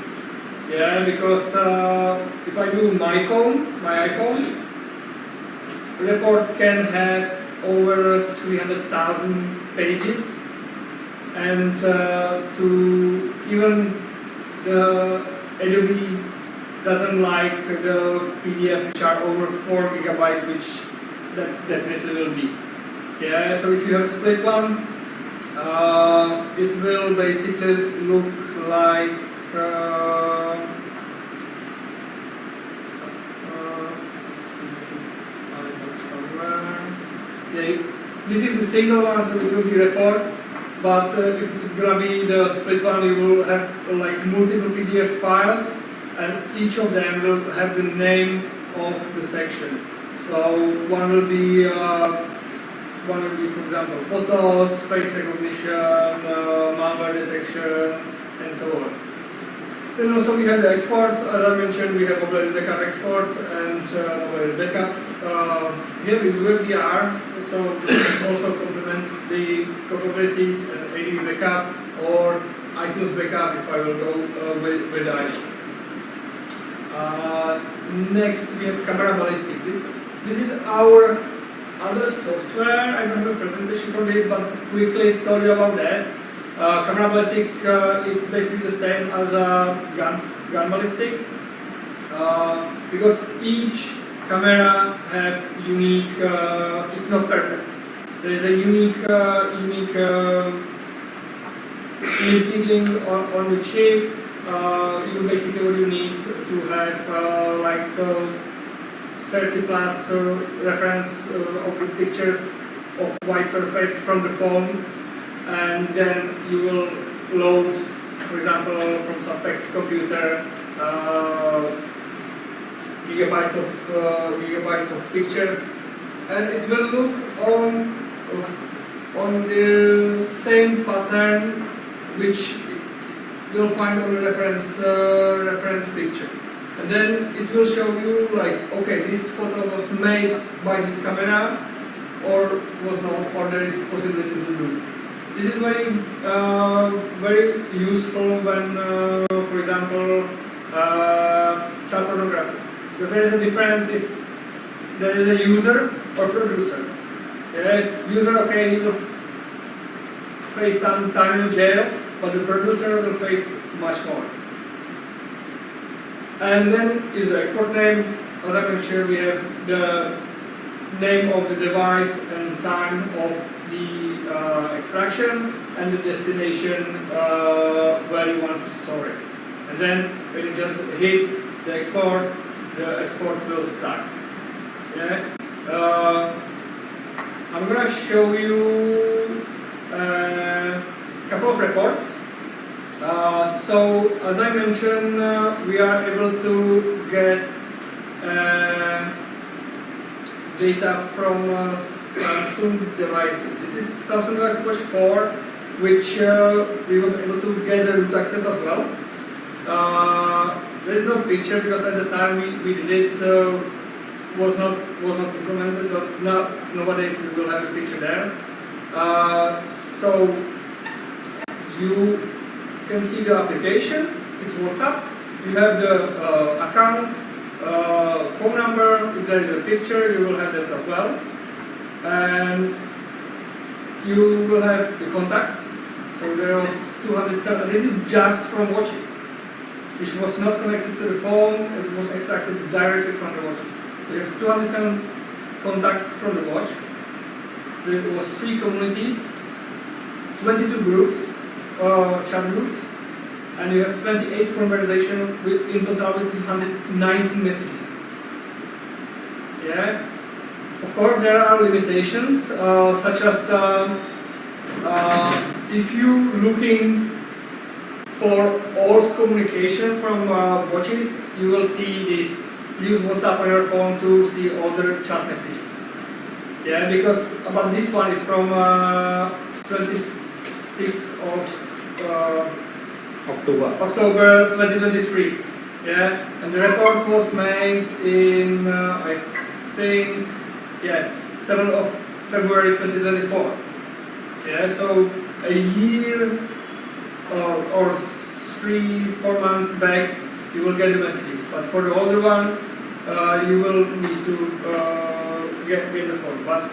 Yeah, because if I do my iPhone, the report can have over 300,000 pages, and to even the Adobe doesn't like the PDF which are over 4 gigabytes, which that definitely will be. Yeah, so if you have a split one, it will basically look like this is the single one, so it will be report. But if it's gonna be the split one, you will have like multiple PDF files, and each of them will have the name of the section. So one will be, for example, photos, face recognition, malware detection, and so on. Then also we have the exports. As I mentioned, we have MOBILedit backup export and MOBILedit backup. Here we do VR, so also complement the capabilities and ADB backup or iTunes backup if I will go with iTunes. Next we have camera ballistic. This is our other software. I don't have a presentation for this, but quickly tell you about that. Camera ballistic, it's basically the same as a gun ballistic, because each camera have unique. It's not perfect. There is a unique misleading on the chip. You basically what you need to have like 30 plus reference of the pictures of white surface from the phone, and then you will load, for example, from suspect computer, gigabytes of pictures, and it will look on the same pattern which you'll find on the reference pictures. And then it will show you like, okay, this photo was made by this camera or was not, or there is a possibility to do. This is very useful when, for example, child pornography. Because there is a difference if there is a user or producer. Yeah, user, okay, he will face some time in jail, but the producer will face much more. And then is the export name. As I mentioned, we have the name of the device and time of the extraction and the destination where you want to store it. And then when you just hit the export will start. Yeah? I'm going to show you a couple of reports. So, as I mentioned, we are able to get data from Samsung devices. This is Samsung Galaxy Watch 4, which we was able to get the root access as well. There is no picture because at the time we did it was not implemented, but nowadays we will have a picture there. So you can see the application. It's WhatsApp. You have the account, phone number. If there is a picture, you will have that as well. And you will have the contacts. So there was 207. This is just from watches. Which was not connected to the phone. It was extracted directly from the watches. We have 207 contacts from the watch. There was 3 communities, 22 groups, chat groups, and you have 28 conversations in total with 319 messages. Yeah. Of course, there are limitations, such as if you looking for old communication from watches, you will see this. Use WhatsApp on your phone to see older chat messages. Yeah, because but this one is from 26th of October 2023. Yeah, and the report was made in I think 7th of February 2024. Yeah, so a year or 3-4 months back, you will get the messages. But for the older one, you will need to get the phone. But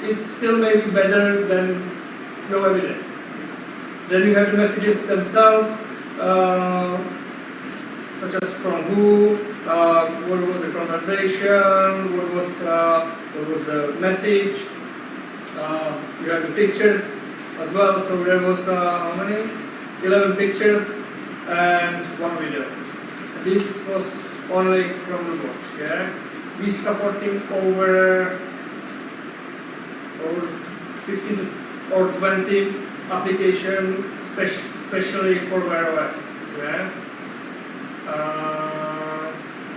it's still maybe better than no evidence. Then you have the messages themselves, such as from who, what was the conversation, what was the message. You have the pictures as well. So there was how many? 11 pictures and 1 video. This was only from the watch. Yeah, we supporting over 15 or 20 application, especially for Wear OS. Yeah.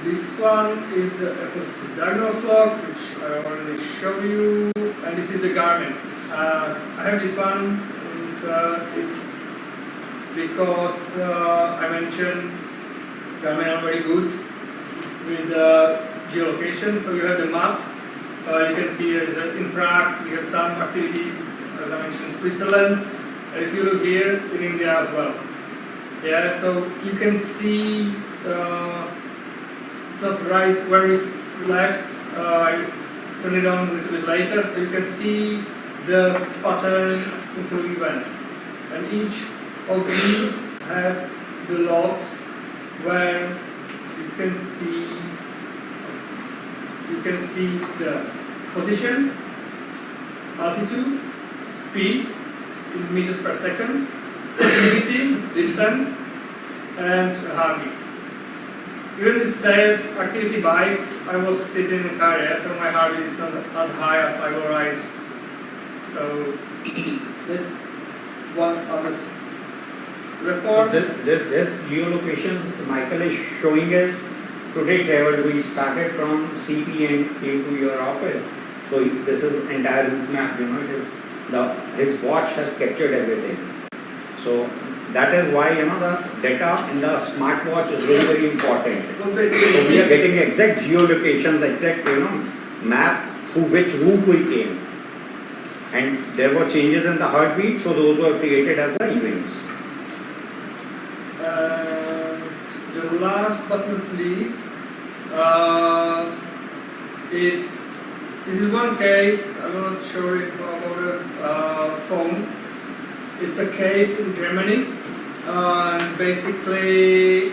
This one is the Apple's diagnosis log, which I already showed you, and this is the Garmin. I have this one, and it's because I mentioned Garmin are very good with geolocation. So you have the map. You can see there is in Prague. You have some activities, as I mentioned, Switzerland. And if you look here, in India as well. Yeah, so you can see it's not right where is left. I turn it on a little bit later, so you can see the pattern until we went. And each of these have the logs where you can see the position, altitude, speed in meters per second, activity, distance, and heart beat. Even it says activity bike, I was sitting in car, so my heart rate is not as high as I will ride. So that's one other So report. this geolocations Michael is showing us today traveled. We started from CP and came to your office. So this is entire route map. You know, it is his watch has captured everything. So that is why the data in the smartwatch is very very important. Was basically So we are getting exact geolocations, exact map through which route we came, and there were changes in the heartbeat. So those were created as the events. the last but not least, this is one case. I will not show it over the phone. It's a case in Germany. And basically,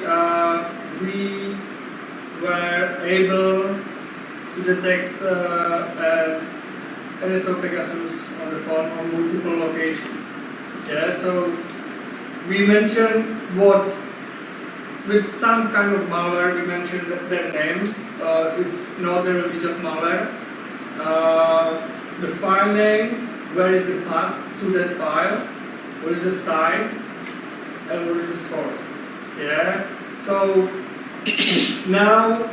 we were able to detect NSO Pegasus on the phone on multiple locations. Yeah, so we mentioned with some kind of malware, we mentioned their name. If not, there will be just malware. The file name, where is the path to that file, what is the size, and what is the source. Yeah. So now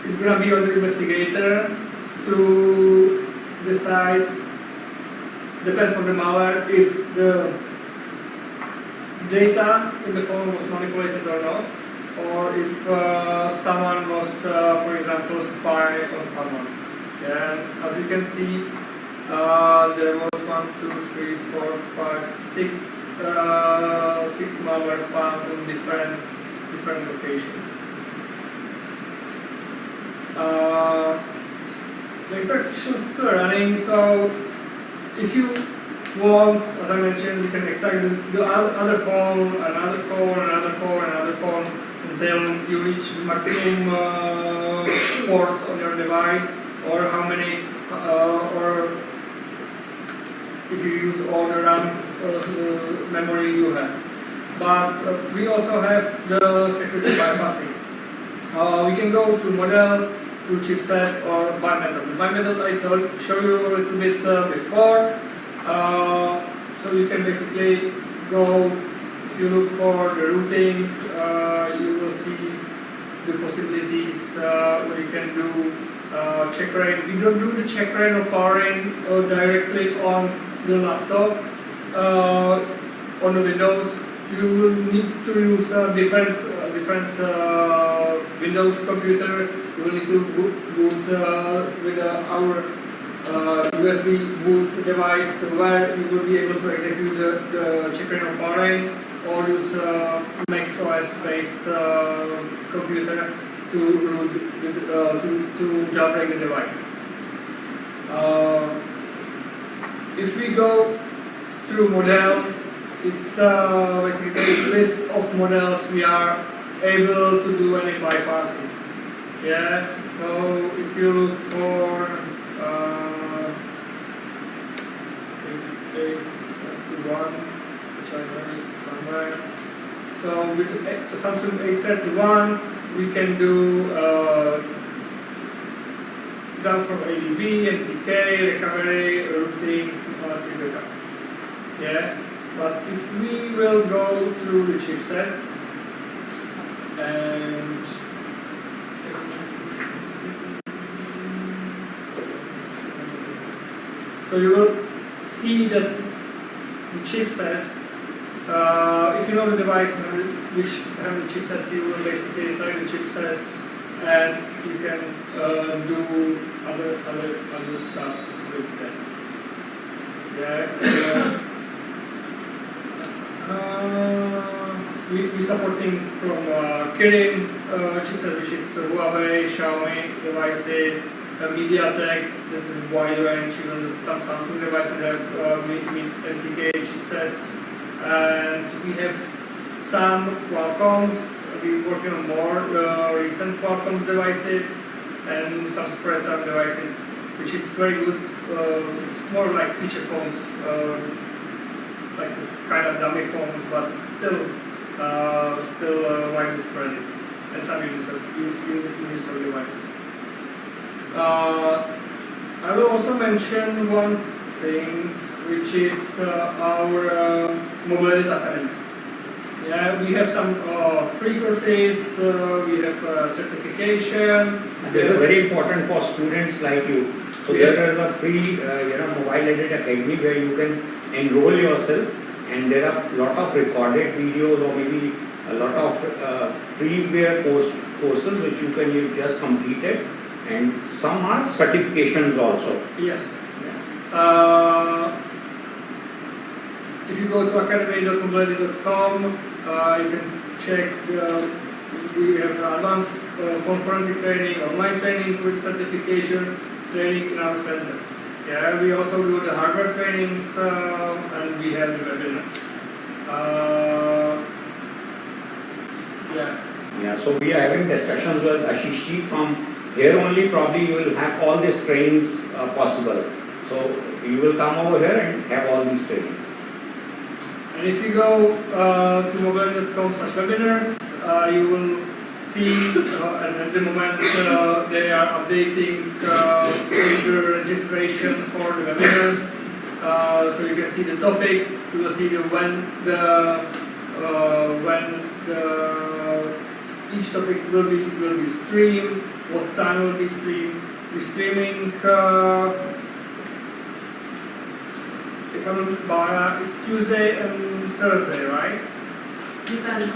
it's gonna be on the investigator to decide. Depends on the malware if the data in the phone was manipulated or not, or if someone was, for example, a spy on someone. Yeah. As you can see, there was 6 malware found in different locations. The extraction is still running, so if you want, as I mentioned, you can extract the other phone, another phone, another phone, another phone, until you reach the maximum ports on your device, or how many, or if you use all the RAM memory you have. But we also have the security bypassing. We can go through model, through chipset, or by method. The by method I show you a little bit before. So you can basically go, if you look for the routing, you will see the possibilities where you can do check rain. We don't do the check rain or power rain directly on the laptop. On the Windows, you will need to use different Windows computer. You will need to boot with our USB boot device, where you will be able to execute the check rain or power rain, or use Mac OS based computer to jailbreak the device. If we go through model, it's basically a list of models we are able to do any bypassing. Yeah, so if you look for A31, which I have it somewhere. So with Samsung A31, we can do down from ADB, NTK, recovery, routing, speed backup. Yeah, but if we will go through the chipsets and so you will see that the chipsets, if you know the device which have the chipset, you will basically select the chipset and you can do other stuff with that. Yeah. We supporting from Kirin chipset, which is Huawei, Xiaomi devices, MediaTek, this is wide range. Even some Samsung devices have NTK chipsets, and we have some Qualcomms. We're working on more recent Qualcomm devices and some spread-up devices, which is very good. It's more like feature phones, like kind of dummy phones, but still widely spread, and some universal devices. I will also mention one thing, which is our MOBILedit Academy. Yeah, we have some free courses, we have certification. This is very important for students like you. So Yeah. there is a free, MOBILedit Academy where you can enroll yourself, and there are lot of recorded videos or maybe a lot of freeware courses which you just completed, and some are certifications also. Yes. If you go to academy.mobiledit.com, you can check we have advanced phone forensic training, online training with certification, training in our center. Yeah, we also do the hardware trainings and we have the webinars. Yeah, so we are having discussions with Ashish ji. From here only probably you will have all these trainings possible. So you will come over here and have all these trainings. And if you go to mobilellit.com/webinars, you will see, and at the moment they are updating the registration for the webinars. So you can see the topic, you will see when each topic will be streamed, what time will be streamed. We're streaming. If I'm it's Tuesday and Thursday, right? Depends.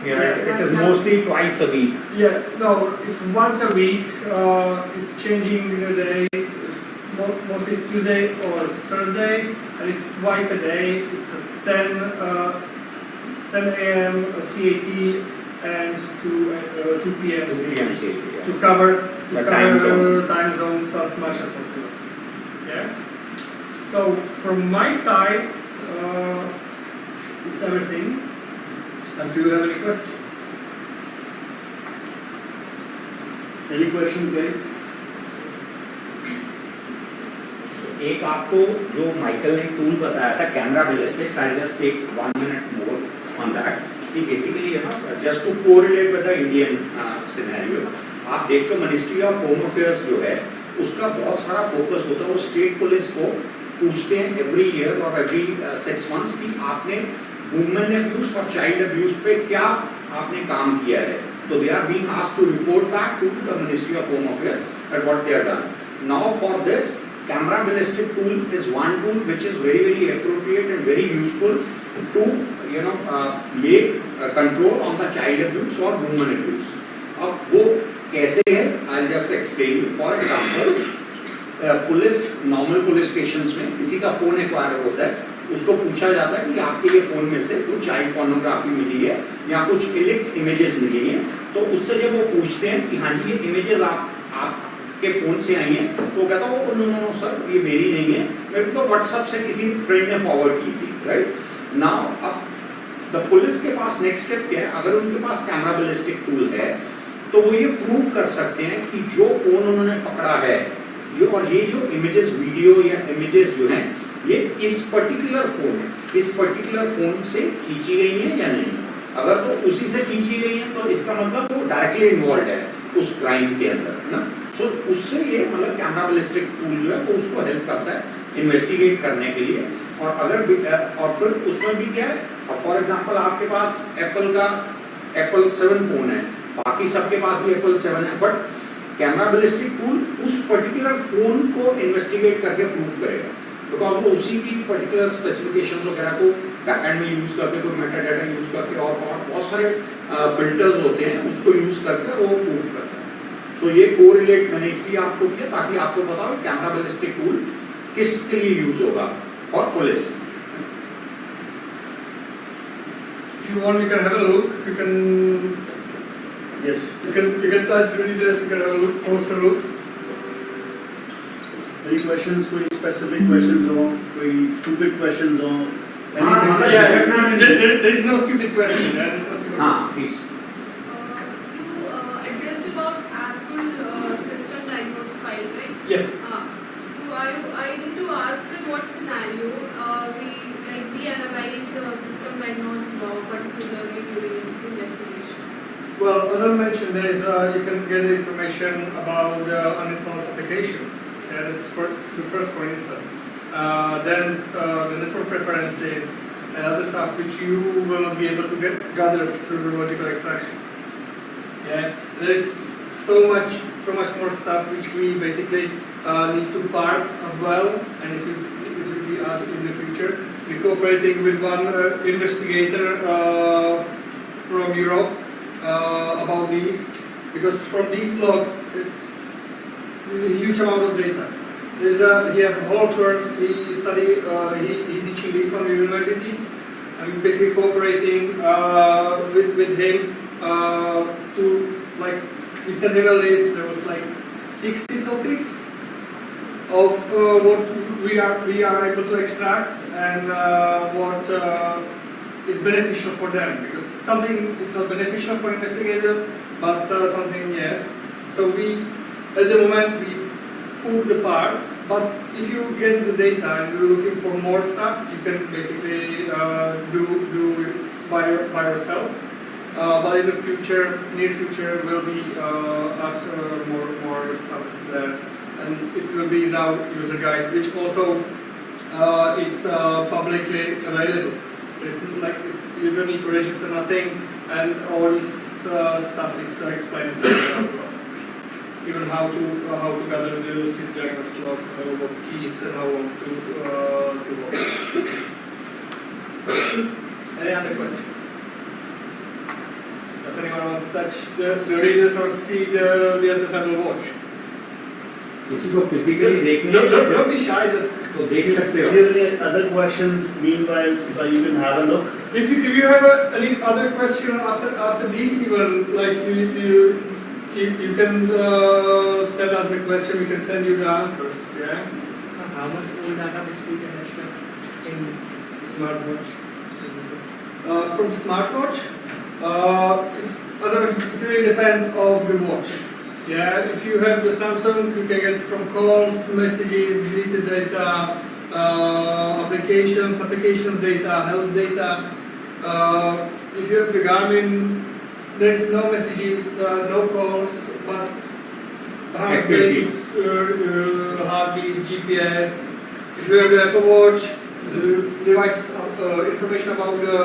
Yeah, it is mostly twice a week. Yeah, no, it's once a week. It's changing the day. It's mostly it's Tuesday or Thursday, and it's twice a day. It's 10 a.m. CAT and 2 p.m. 2 p.m. CAT, yeah. to cover The time zone. time zones as much as possible. Yeah. So from my side, it's everything. And do you have any questions? Any questions, guys? एक आपको जो Michael ने tool बताया था camera ballistics, I just take 1 minute more on that. See basically just to correlate with the Indian scenario, आप देखो ministry of home affairs जो है उसका बहुत सारा फोकस होता है. वो स्टेट पुलिस को पूछते हैं एवरी ईयर और एवरी 6 months कि आपने वुमेन अब्यूज और चाइल्ड अब्यूज पे क्या आपने काम किया है. तो they are being asked to report back to the ministry of home affairs at what they are done. Now for this camera ballistic tool is one tool which is very appropriate and very useful to make control on the child abuse or woman abuse. अब वो कैसे है I'll just explain you. For example, police normal police stations में किसी का phone acquire होता है, उसको पूछा जाता है कि आपके ये फोन में से कुछ चाइल्ड पोर्नोग्राफी मिली है या कुछ इलिक्ट इमेजेस मिली हैं. तो उससे जब वो पूछते हैं कि हाँ जी ये इमेजेस आपके फोन से आई हैं, तो कहता है नो सर ये मेरी नहीं है, मेरे को तो व्हाट्सएप से किसी फ्रेंड ने फॉरवर्ड की थी. राइट नाउ अब द पुलिस के पास नेक्स्ट स्टेप क्या है, अगर उनके पास कैमरा बैलिस्टिक टूल है तो वो ये प्रूव कर सकते हैं कि जो फोन उन्होंने पकड़ा है ये जो इमेजेस वीडियो या इमेजेस जो हैं ये इस पर्टिकुलर फोन से खींची गई हैं या नहीं. अगर तो उसी से खींची गई हैं तो इसका मतलब वो डायरेक्टली इन्वॉल्व है उस क्राइम के अंदर ना. सो उससे ये मतलब कैमरा बैलिस्टिक टूल जो है वो उसको हेल्प करता है इन्वेस्टिगेट करने के लिए. और अगर और फिर उसमें भी क्या है, फॉर एग्जांपल आपके पास एप्पल 7 फोन है, बाकी सबके पास भी एप्पल 7 है, बट कैमरा बैलिस्टिक टूल उस पर्टिकुलर फोन को इन्वेस्टिगेट करके प्रूव करेगा बिकॉज वो उसी की पर्टिकुलर स्पेसिफिकेशंस वगैरह को बैकएंड में यूज करके कोई मेटा डाटा यूज करके और बहुत सारे फिल्टर्स होते हैं उसको यूज करके वो प्रूव करता है. सो ये कोरिलेट मैंने इसलिए आपको किया ताकि आपको पता हो कैमरा बैलिस्टिक टूल किसके लिए यूज होगा for police. If you want, you can have a look. You can, Yes. you can touch really this. You can have a look, closer look. Any questions? कोई specific questions हो, कोई stupid questions हो? हाँ, There is no stupid question. Yeah, there is no stupid हाँ question. Please. You addressed about Apple system diagnosis file, right? Yes. I need to ask in what scenario we analyze system diagnosis law particularly during investigation. Well, as I mentioned, there is you can get information about the uninstalled application. That is the first, for instance. Then the network preferences, and other stuff which you will not be able to gather through the logical extraction. Yeah, there's so much more stuff which we basically need to parse as well, and it will be added in the future. We're cooperating with one investigator from Europe about these, because from these logs this is a huge amount of data. He have a whole course, he study, he teaching this on universities, and we're basically cooperating with him to, like, we sent him a list. There was like 60 topics of what we are able to extract and what is beneficial for them, because something is not beneficial for investigators, but something yes. So at the moment we pull the part, but if you get the data and you're looking for more stuff, you can basically do it by yourself. But in the near future, will be lots more stuff there, and it will be now user guide, which also it's publicly available. You don't need to register nothing, and all this stuff is explained as well. Even how to gather the cisgeners log, what keys and how to work. Any other question? Does anyone want to touch the readers or see the SSL watch? किसी को physically देखने Don't be shy, just तो देख सकते If हो. you have any other questions, meanwhile, you can have a look. if you have any other question after this, even like you can send us the question. We can send you the answers. Yeah. So how much old database we can extract in smartwatch? From smartwatch, as I mentioned, it really depends on the watch. Yeah, if you have the Samsung, you can get from calls, messages, deleted data, applications data, help data. If you have the Garmin, there's no messages, no calls, but heartbeat, GPS. If you have the Apple Watch, the device information about the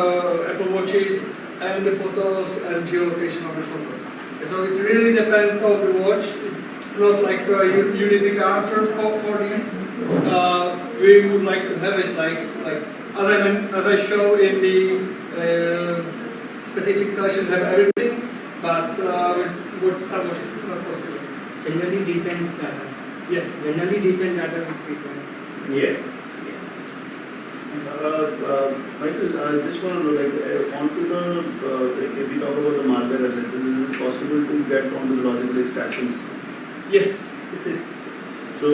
Apple Watches and the photos and geolocation of the photos. So it really depends on the watch. It's not like a unique answer for this. We would like to have it like as I show in the specific session, have everything, but with some watches it's not possible. Generally decent data. Yeah. Generally decent data which we can. Yes. Michael, I just want to know, onto the, if we talk about the malware analysis, is it possible to get onto the logical extractions? Yes, it is. So,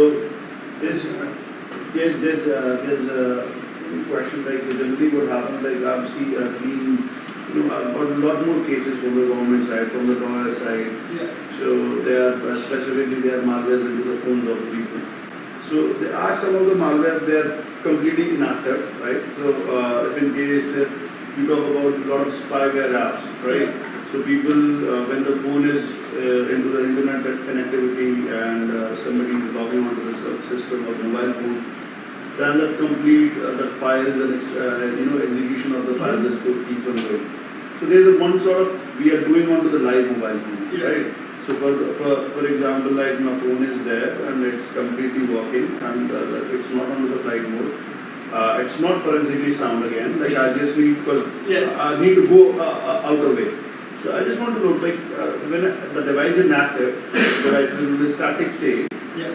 there's a question, like, generally what happens, like, I've seen, I've got a lot more cases from the government side, from the lawyer side. Yeah. So, specifically, they are malwares into the phones of people. So, there are some of the malware, they are completely inactive, right? So, if in case you talk about a lot of spyware apps, right? So, people, when the phone is into the internet connectivity and somebody is logging onto the system of mobile phone, then the complete the files and execution of the files just keeps on going. So, there is one sort of we are doing onto the live mobile phone, right? So for example, like my phone is there and it's completely working and it's not on the flight mode. It's not forensically sound again. Like I just need I need to go out of it. So I just want to know, like when the device is inactive, device is in the static state. Yeah.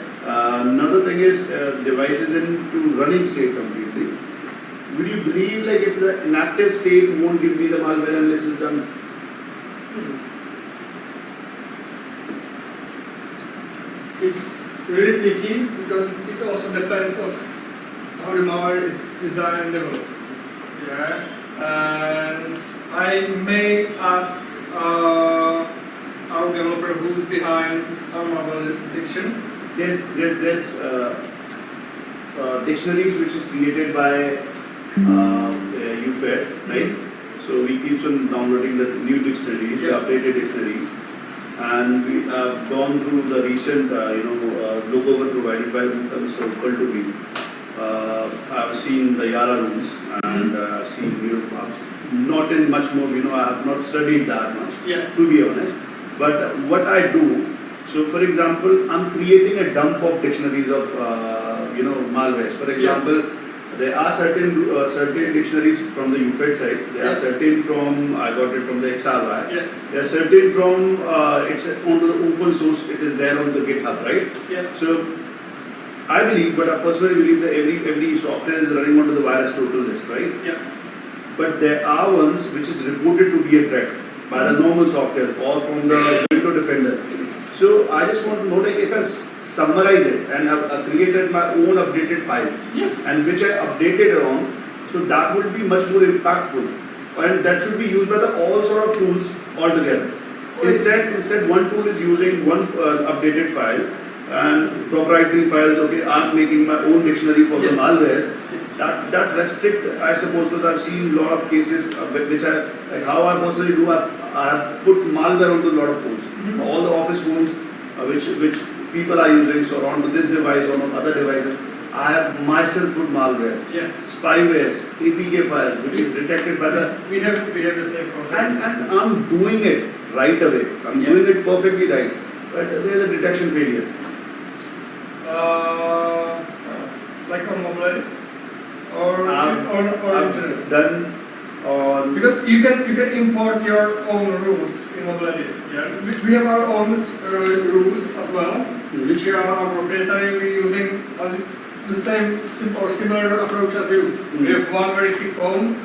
Another thing is device is into running state completely. Would you believe like if the inactive state won't give me the malware unless it's done? It's really tricky because it also depends of how the malware is designed and developed. Yeah, and I may ask our developer who's behind our malware detection. There's dictionaries which is created by UFED, right? So we keep on downloading the new dictionaries, the updated dictionaries. And we have gone through the recent, logo provided by Mr. Upal to me. I've seen the Yara rules and I've seen, not in much more, I have not studied that much, Yeah. to be honest. But what I do, so for example, I'm creating a dump of dictionaries of, malwares. For example, there are certain dictionaries from the UFED side. There are certain from, I got it from the XRY. Yeah. There are certain from, it's onto the open source, it is there on the GitHub, right? Yeah. So, I believe, but I personally believe that every software is running onto the virus total list, right? Yeah. But there are ones which is reported to be a threat by the normal software or from the window defender. So I just want to know, like, if I summarize it and I've created my own updated file, Yes. and which I updated on, so that would be much more impactful, and that should be used by the all sort of tools altogether. Instead, one tool is using one updated file and proprietary files. Okay, I'm making my own dictionary for the Yes. malwares. Yes. That restrict, I suppose, because I've seen a lot of cases which I, like how I personally do, I have put malware onto a lot of phones. Mhm. All the office phones which people are using, so onto this device or on other devices, I have myself put malwares, Yeah. spywares, APK files, which is detected by the, We have the same problem. and I'm doing it right away. I'm Yeah. doing it perfectly right, but there is a detection failure. Like on MOBILedit or in general. I've done on, Because you can import your own rules in MOBILedit. Yeah, we have our own rules as well, which are our proprietary. We're using the same or similar approach as you. We have one very sick phone.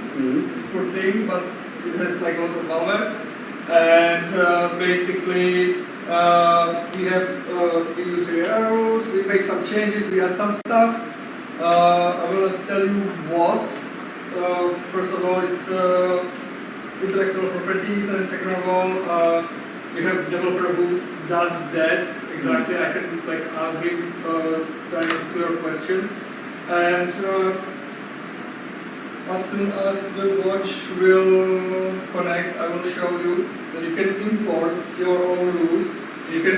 It's a poor thing, but it has like lots of malware. And basically, we use our rules. We make some changes. We add some stuff. I will not tell you what. First of all, it's intellectual properties, and second of all, we have a developer who does that exactly. I can like ask him to your question, and as soon as the watch will connect, I will show you that you can import your own rules. You can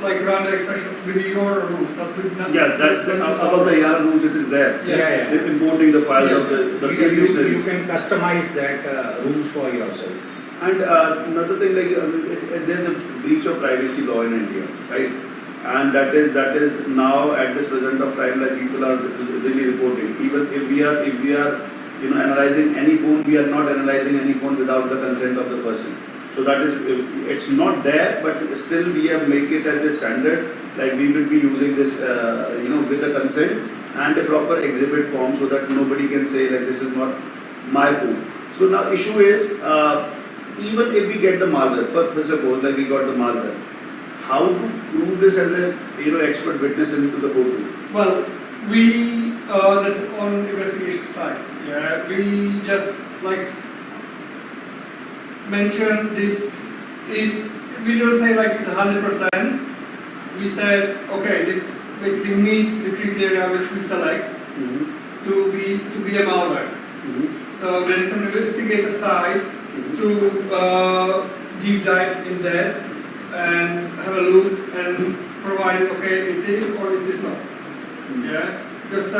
like run the expression with your rules, not with yeah, that's about the Yara rules. It is there. Yeah. They're importing the files Yes. of the You same can dictionaries. customize that rules for yourself. And another thing, like there's a breach of privacy law in India, right? And that is now at this present of time, like people are really reporting. Even if we are analyzing any phone, we are not analyzing any phone without the consent of the person. So that is, it's not there, but still we have make it as a standard. Like we will be using this, with the consent and a proper exhibit form, so that nobody can say like this is not my phone. So now issue is, even if we get the malware, for suppose like we got the malware, how to prove this as a expert witness into the courtroom? Well, that's on investigation side. Yeah, we just like mention this is, we don't say like it's 100%. We said okay, this basically meet the criteria which we select to be a malware. So there is an investigator side to deep dive in that and have a look and provide okay, it is or it is not. Yeah, because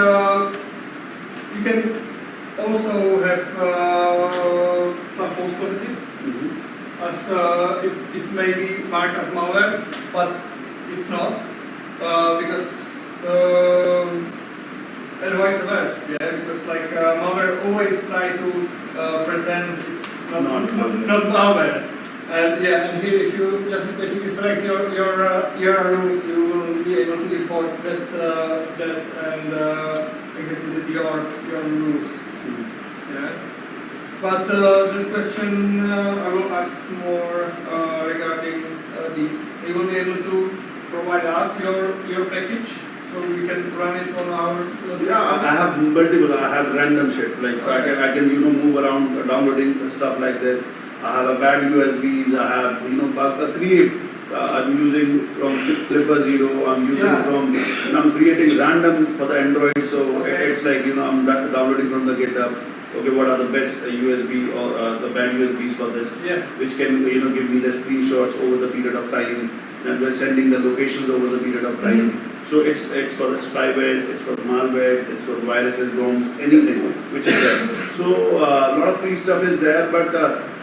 you can also have some false positive, as it may be marked as malware, but it's not, because and vice versa. Yeah, because like malware always try to pretend it's not malware. And yeah, and here if you just basically select your rules, you will be able to import that and execute your rules. Yeah. But the question I will ask more regarding this. You will be able to provide us your package so we can run it on our. Yeah, I have multiple. I have random shit. Like I can move around downloading stuff like this. I have a bad USBs. I have three. I'm using from Flipper Zero. I'm using from. I'm creating random for the Android. So it's like I'm downloading from the GitHub. okay, what are the best USB or the bad USBs for this, Yeah. which can give me the screenshots over the period of time, and we're sending the locations over the period of time. So it's for the spyware, it's for malware, it's for viruses, ROMs, anything which is there. So a lot of free stuff is there, but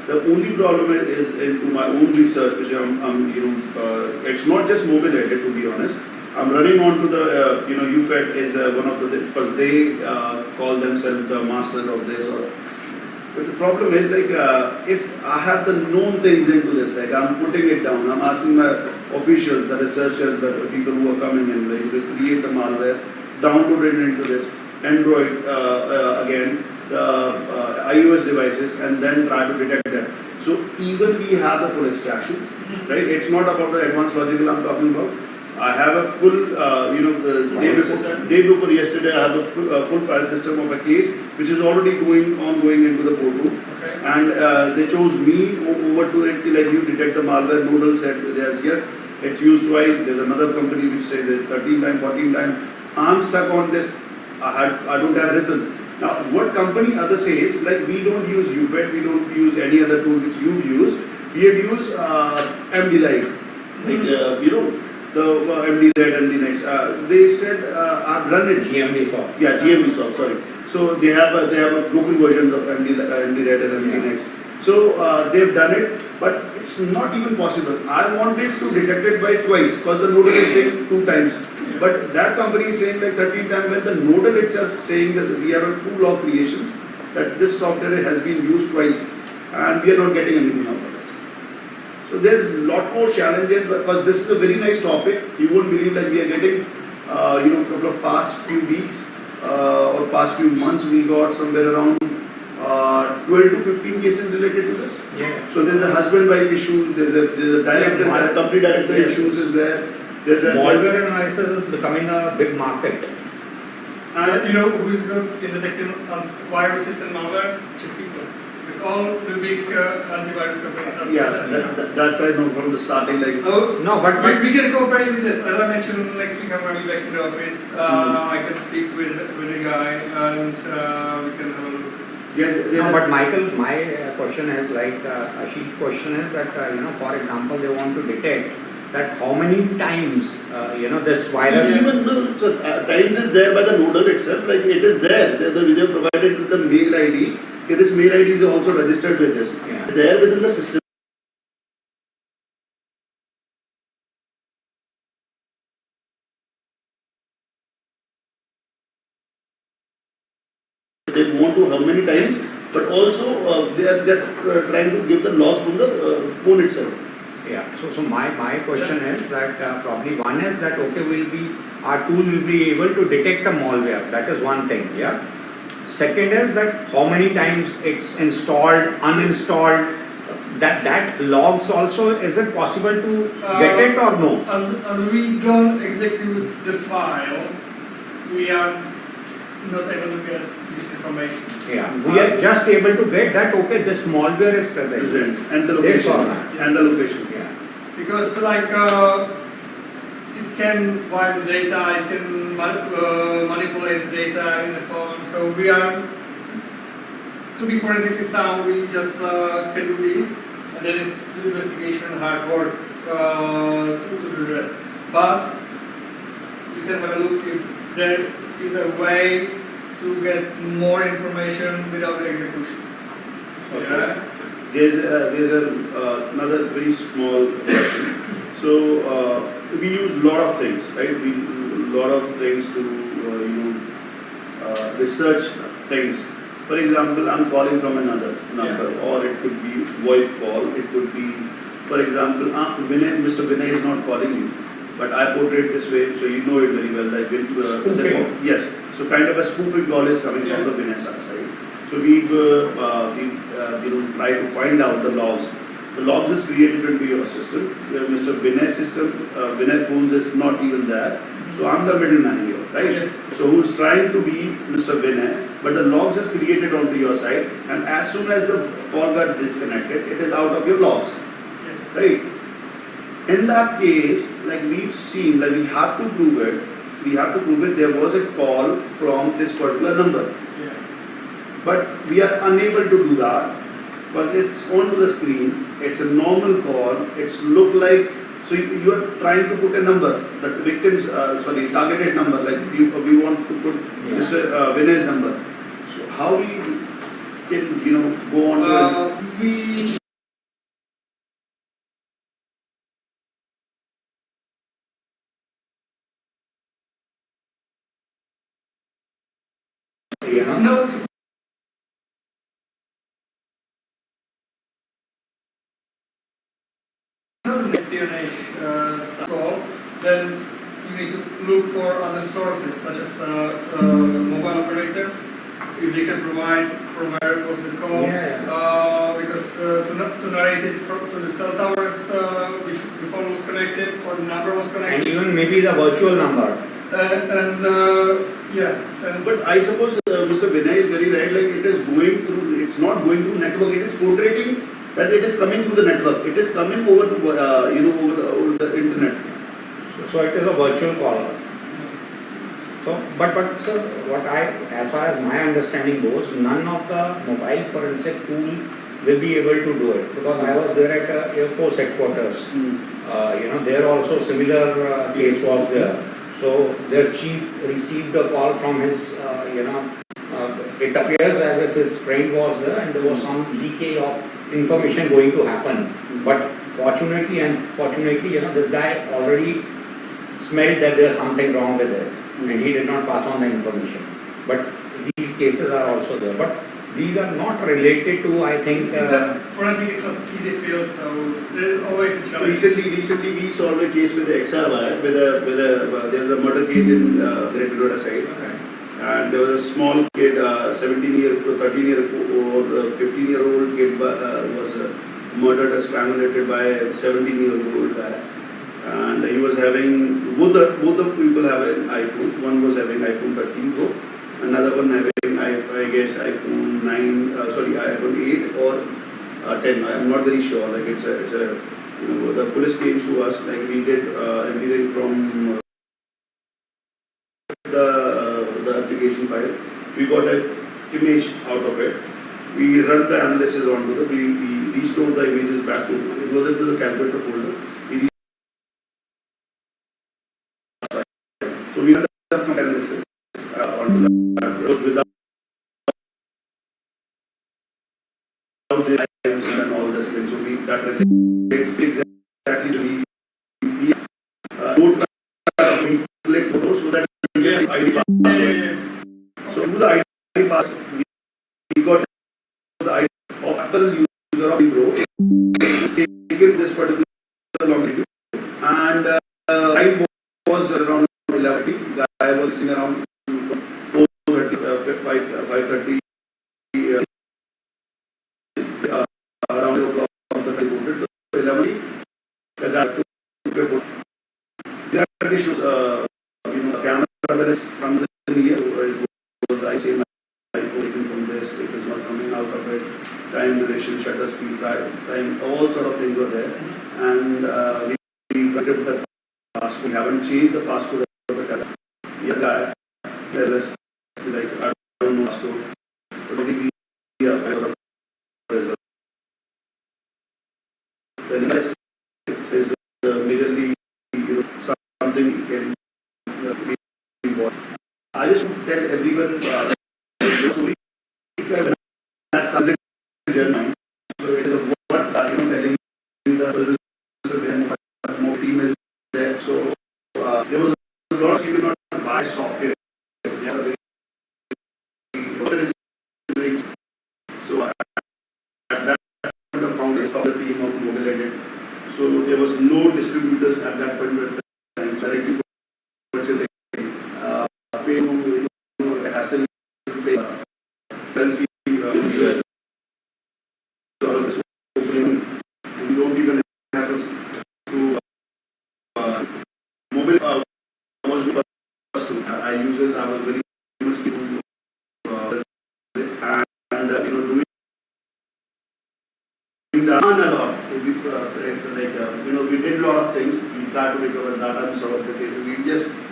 the only problem is into my own research, which it's not just MOBILedit, to be honest. I'm running on to the, UFED is one of the, because they call themselves the master of this. But the problem is if I have the known things into this, I'm putting it down, I'm asking my officials, the researchers, the people who are coming in, to create the malware, download it into this Android again, the iOS devices, and then try to detect that. So even we have the full extractions, right? It's not about the advanced logical I'm talking about. I have a full, day before yesterday, I have a full file system of a case which is already going into the courtroom. Okay. And they chose me over to it, you detect the malware. Noodle said yes, it's used twice. There's another company which says it's 13 times, 14 times. I'm stuck on this. I don't have results. Now, what company other says, we don't use UFED, we don't use any other tool which you use. We have used MD Live, the MD-Red, MD-Next. They said, I've run it. GMD soft. Yeah, GMD soft, sorry. So they have a broken versions of MD-Red and MD-Next. So they've done it, but it's not even possible. I wanted to detect it by twice, because the nodal is saying 2 times. But that company is saying 13 times, when the nodal itself is saying that we have 2 log creations, that this software has been used twice, and we are not getting anything out of it. So there's a lot more challenges, because this is a very nice topic. You won't believe we are getting, couple of past few weeks or past few months, we got somewhere around 12 to 15 cases related to this. Yeah. So there's a husband-wife issue, there's a director, company director issues is there. There's a Malware analysis is becoming a big market. And you know who is good in detecting viruses and malware? Czech people. Because all the big antivirus companies are. Yes, that's I know from the starting. So No, but we can cooperate with this. As I mentioned, next week I'm going back in the office. I can speak with a guy and we can have a look. yes, no, but Michael, my question is Ashish's question is that for example, they want to detect that how many times this virus. even though times is there by the nodal itself, it is there. They have provided with the mail ID. Okay, this mail ID is also registered with this. Yeah. It's there within the system. They want to how many times, but also they are trying to give the logs from the phone itself. Yeah. So my question is that probably one is that our tool will be able to detect a malware. That is one thing. Yeah. Second is that how many times it's installed, uninstalled. That logs also, is it possible to get it or no? As we don't execute the file, we are not able to get this information. Yeah. We are just able to get that. Okay, this malware is present. And the This location. or that. And the location. Yeah. Because it can wipe the data, it can manipulate the data in the phone. So we are, to be forensically sound, we just can do this, and then it's the investigation and hard work to do the rest. But you can have a look if there is a way to get more information without the execution. Okay. Yeah? There's another very small question. So we use a lot of things, right? We do a lot of things to research things. For example, I'm calling from another number, or it could be VoIP call. It could be, for example, Mr. Vinay is not calling you, but I portray it this way, so you know it very well. Spoofing. Yes. So kind of a spoofing call is coming from the Vinay side. So we try to find out the logs. The logs is created into your system. Mr. Vinay's system, Vinay phones is not even there. So I'm the middleman here, right? Yes. So who's trying to be Mr. Vinay, but the logs is created onto your side, and as soon as the call got disconnected, it is out of your logs, Yes. right? In that case, we've seen, we have to prove it. We have to prove it. There was a call from this particular number. Yeah. but we are unable to do that because it's onto the screen, it's a normal call, it's look like, so you are trying to put a number, the victim's, targeted number, like we want to put Mr. Vinay's number. So how we can, go on to We it's not an espionage stuff call, then you need to look for other sources such as mobile operator, if they can provide from where was the call, because to narrate it to the cell towers which the phone was connected or the number was And connected. even maybe the virtual number. But I suppose Mr. Vinay is very right, like it is going through, it's not going through network, it is portraying that it is coming through the network, it is coming over the, over the internet. So it is a virtual call. So, but sir, as far as my understanding goes, none of the mobile forensic tool will be able to do it, because I was there at Air Force headquarters. There also similar case was there. So their chief received a call from his, it appears as if his friend was there and there was some leakage of information going to happen. But fortunately and unfortunately, this guy already smelled that there's something wrong with it and he did not pass on the information. But these cases are also there. But these are not related to, I think... forensic is not easy field, so there's always a challenge. Recently we solved a case with the XR wire, there's a murder case in Greater Noida side. Okay. And there was a small kid, 13-year-old, 15-year-old kid was murdered, strangulated by a 17-year-old guy. And he was having, both the people have iPhones. One was having iPhone 13 Pro, another one having, I guess, iPhone 8 or 10. I'm not very sure. Like it's a, the police came to us. Like we did everything from the application file. We got an image out of it. We run the analysis onto the. We restored the images back to. It was into the calculator folder. So we run the analysis onto the. It was without and all this thing. So that relates exactly to we click photos so that we can see ID password. So to the ID password, we got the ID of Apple user of Pro, taken this particular longitude, and time was around 11. The guy was sitting around 4:30, 5:30. Around the clock of the reported 11, the guy took a photo. There issues, the camera comes in here. It was I say my iPhone taken from this. It is not coming out of it. Time, duration, shutter speed, time, all sort of things were there. And we contributed the passcode. We haven't changed the passcode of the camera. The guy, tell us like I don't know passcode. But we result. The analytics is majorly something you can be bought. I just want to tell everyone that's a journey. So it is a what telling the more team is there. So there was a lot of people not buy software. So at that point of Congress, the team of MOBILedit. So there was no distributors at that point of time. So directly purchasing, pay hassle, pay currency, and you don't even have to mobile was first to. I use it. I was very much doing the analog. We did a lot of things. We tried to recover data and solve the cases.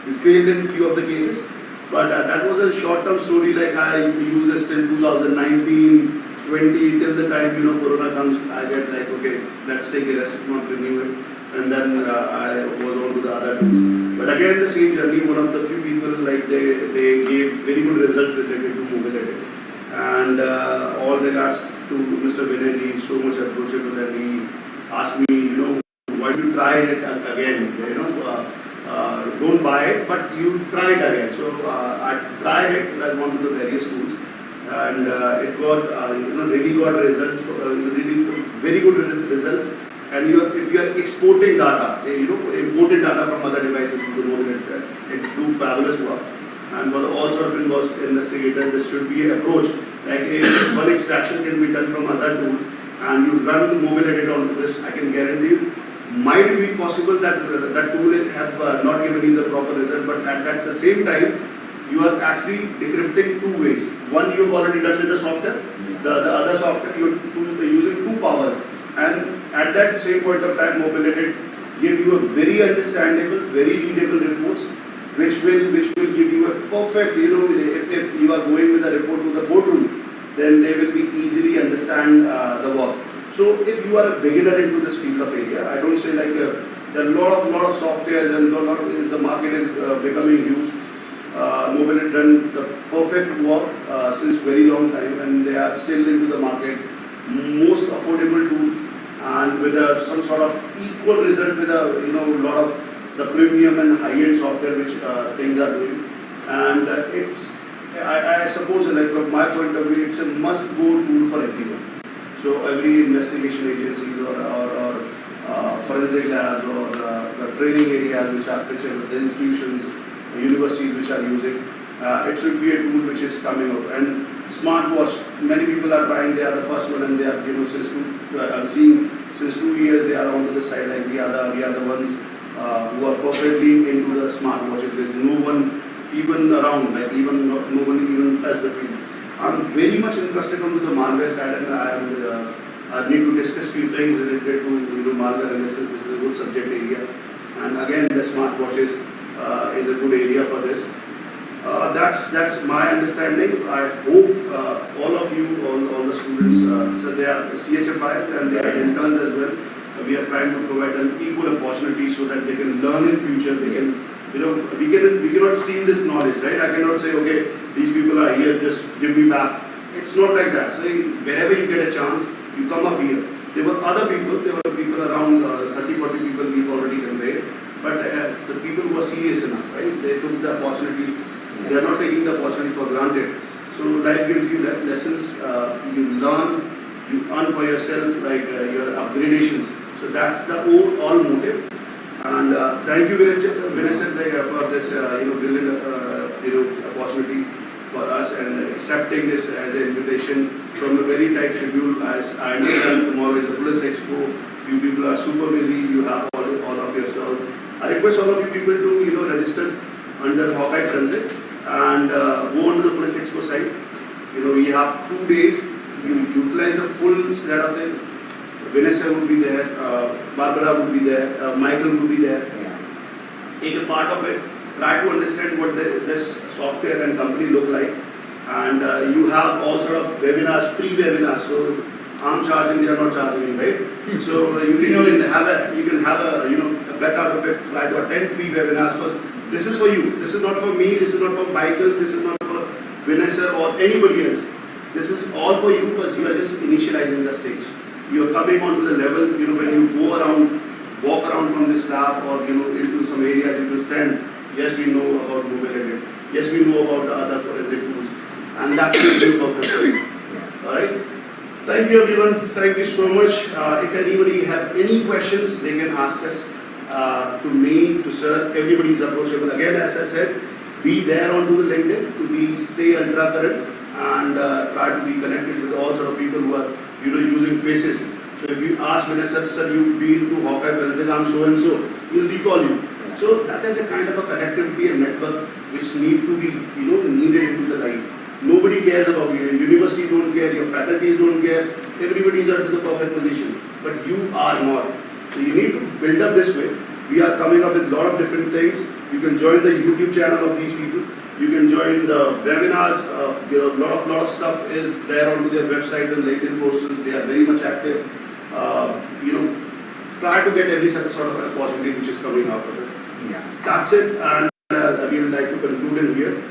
We failed in few of the cases, But that was a short-term story, like I use this till 2019, 20, till the time, Corona comes, I get like, okay, let's take a rest, not renew it. And then I was on to the other tools. But again, the same journey, one of the few people, like they gave very good results related to MOBILedit. And all regards to Mr. Vinay, he is so much approachable, and he asked me, why do you try it again? Don't buy it, but you try it again. So I tried it, I went to the various tools, and it got, really got results, really very good results. And if you are exporting data, importing data from other devices into MOBILedit, it do fabulous work. And for all sort of investigators, this should be an approach. Like if one extraction can be done from other tool, and you run the MOBILedit onto this, I can guarantee you, might be possible that that tool have not given you the proper result, but at the same time, you are actually decrypting two ways. One, you have already done with the software. The other software, you are using two powers. And at that same point of time, MOBILedit give you a very understandable, very readable reports, which will give you a perfect, if you are going with a report to the courtroom, then they will be easily understand the work. So if you are a beginner into this field of area, I don't say like there are a lot of softwares, and the market is becoming huge. MOBILedit done the perfect work since very long time, and they are still into the market, most affordable tool, and with some sort of equal result with a lot of the premium and high-end software which things are doing. And I suppose, like from my point of view, it's a must-go tool for everyone. So every investigation agencies or forensic labs or the training areas which are the institutions, universities which are using, it should be a tool which is coming up. And Smartwatch, many people are trying, they are the first one, and they are, I'm seeing since 2 years they are onto the side, like we are the ones who are perfectly into the smartwatches. There's no one even around, like no one even touched the field. I'm very much interested onto the malware side, and I need to discuss few things related to malware analysis. This is a good subject area, and again the smartwatches is a good area for this. That's my understanding. I hope all of you, all the students, so they are CHFIs and they are interns as well. We are trying to provide an equal opportunity so that they can learn in future. They can, we cannot steal this knowledge, right? I cannot say, okay, these people are here, just give me back. It's not like that. So wherever you get a chance, you come up here. There were other people. There were people around 30, 40 people we've already conveyed. But the people who are serious enough, right? They took the opportunity. They are not taking the opportunity for granted. So life gives you lessons. You learn. You earn for yourself, like your upgradations. So that's the all motive. And thank you, Vinay, for this brilliant opportunity for us, and accepting this as an invitation from a very tight schedule. As I understand, tomorrow is a Police Expo. You people are super busy. You have all of your stuff. I request all of you people to register under Hawkeye Forensic and go on to the Police Expo site. We have 2 days. You utilize the full spread of it. Vanessa would be there, Barbara would be there, Michael would be there. Take a part of it. Try to understand what this software and company look like. And you have all sort of webinars, free webinars. So I'm charging, they are not charging me, right? So you can have a bet out of it. Try to attend free webinars, because this is for you. This is not for me. This is not for Michael. This is not for Vanessa or anybody else. This is all for you, because you are just initializing the stage. You are coming onto the level. When you go around, walk around from this lab or into some areas, you will stand. Yes, we know about MOBILedit. Yes, we know about the other forensic tools, and that's the view of it. All right. Thank you, everyone. Thank you so much. If anybody have any questions, they can ask us. To me, to sir, everybody is approachable. Again, as I said, be there onto the LinkedIn to stay ultra current and try to be connected with all sort of people who are using faces. So if you ask Vanessa, sir, you've been to Hawkeye Forensic, I'm so and so, we'll recall you. So that is a kind of a connectivity and network which need to be needed into the life. Nobody cares about you. University don't care, your faculties don't care, everybody is at the perfect position. But you are not. So you need to build up this way. We are coming up with a lot of different things. You can join the YouTube channel of these people. You can join the webinars. Lot of stuff is there on their website and LinkedIn posts. They are very much active. Try to get every sort of opportunity which is coming out of it. Yeah. That's it, and we would like to conclude in here.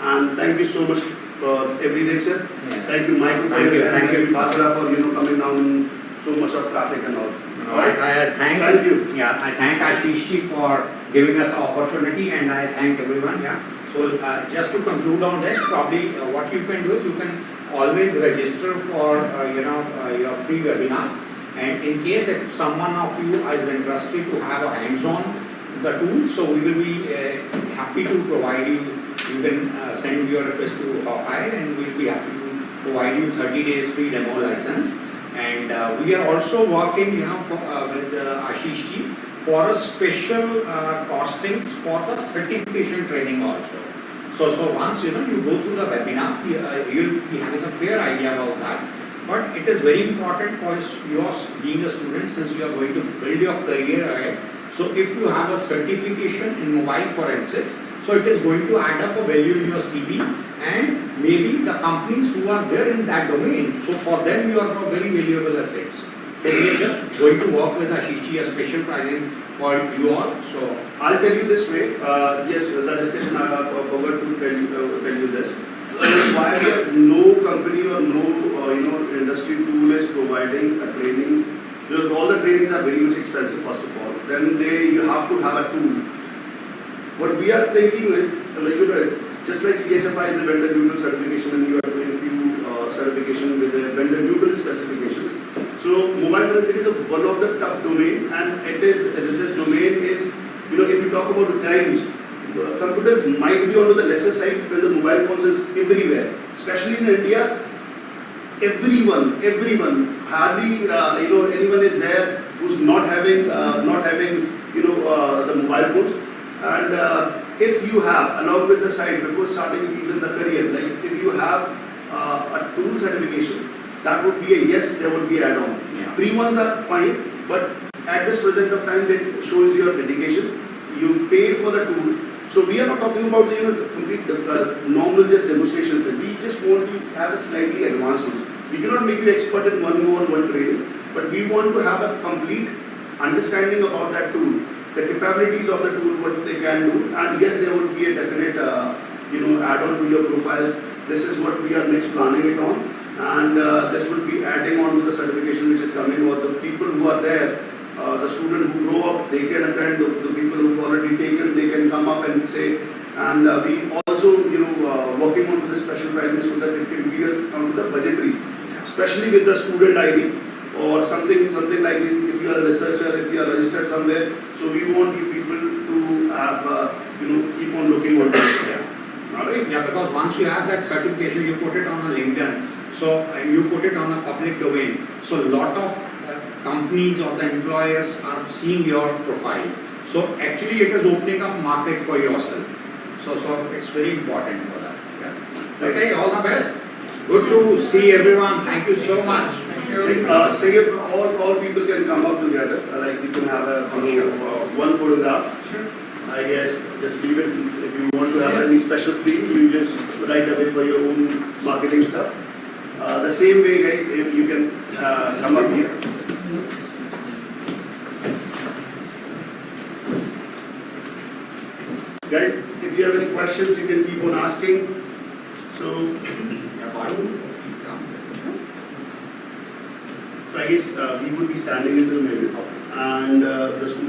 And thank you so much for everything, sir. Yeah. Thank you, Michael, for Thank you, and thank you. Barbara, for coming down so much of traffic and all. I Thank you. Yeah, I thank Ashish ji for giving us the opportunity, and I thank everyone. Yeah. So just to conclude on this, probably what you can do is you can always register for your free webinars, and in case if someone of you is interested to have a hands-on the tool, so we will be happy to provide you. You can send your request to Hawkeye, and we will be happy to provide you 30 days free demo license. And we are also working, with Ashish ji for a special costings for the certification training also. So once you go through the webinars, you'll be having a fair idea about that. But it is very important for you being a student, since you are going to build your career ahead. So if you have a certification in mobile forensics, so it is going to add up a value in your CV, and maybe the companies who are there in that domain, so for them you are a very valuable assets. So we are just going to work with Ashish ji, a special pricing for you all. So I'll tell you this way. Yes, the discussion I forgot to tell you this. So why no company or no industry tool is providing a training? All the trainings are very much expensive, first of all. Then you have to have a tool. What we are thinking is, just like CHFI is a vendor neutral certification, and you are doing a few certification with the vendor neutral specifications. So mobile forensics is one of the tough domain, and this domain is, if you talk about the crimes, computers might be on the lesser side when the mobile phones is everywhere, especially in India. Everyone, hardly anyone is there who's not having the mobile phones. And if you have, along with the site, before starting even the career, like if you have a tool certification, that would be a yes, there would be add-on. Yeah. Free ones are fine, but at this present of time, that shows your dedication. You paid for the tool. So we are not talking about the complete normal just demonstration thing. We just want to have a slightly advanced ones. We cannot make you expert in one training, but we want to have a complete understanding about that tool, the capabilities of the tool, what they can do, and yes, there would be a definite add-on to your profiles. This is what we are next planning it on, and this would be adding on to the certification which is coming, or the people who are there. The student who grow up, they can attend. The people who have already taken, they can come up and say. And we also, working on the special pricing so that it can be on the budgetary, especially with the student ID or something like if you are a researcher, if you are registered somewhere. So we want you people to have, keep on looking on this. Yeah. All right. yeah, because once you have that certification, you put it on a LinkedIn, so and you put it on a public domain. So a lot of companies or the employers are seeing your profile. So actually it is opening up market for yourself. So it's very important for that. Yeah. Okay, all the best. Good to see everyone. Thank you so much. Say all people can come up together. Like we can have a one photograph. Sure. I guess just leave it. If you want to have any special screen, you just write away for your own marketing stuff. The same way, guys, if you can come up here. Guys, if you have any questions, you can keep on asking. So I guess we would be standing in the middle, and the students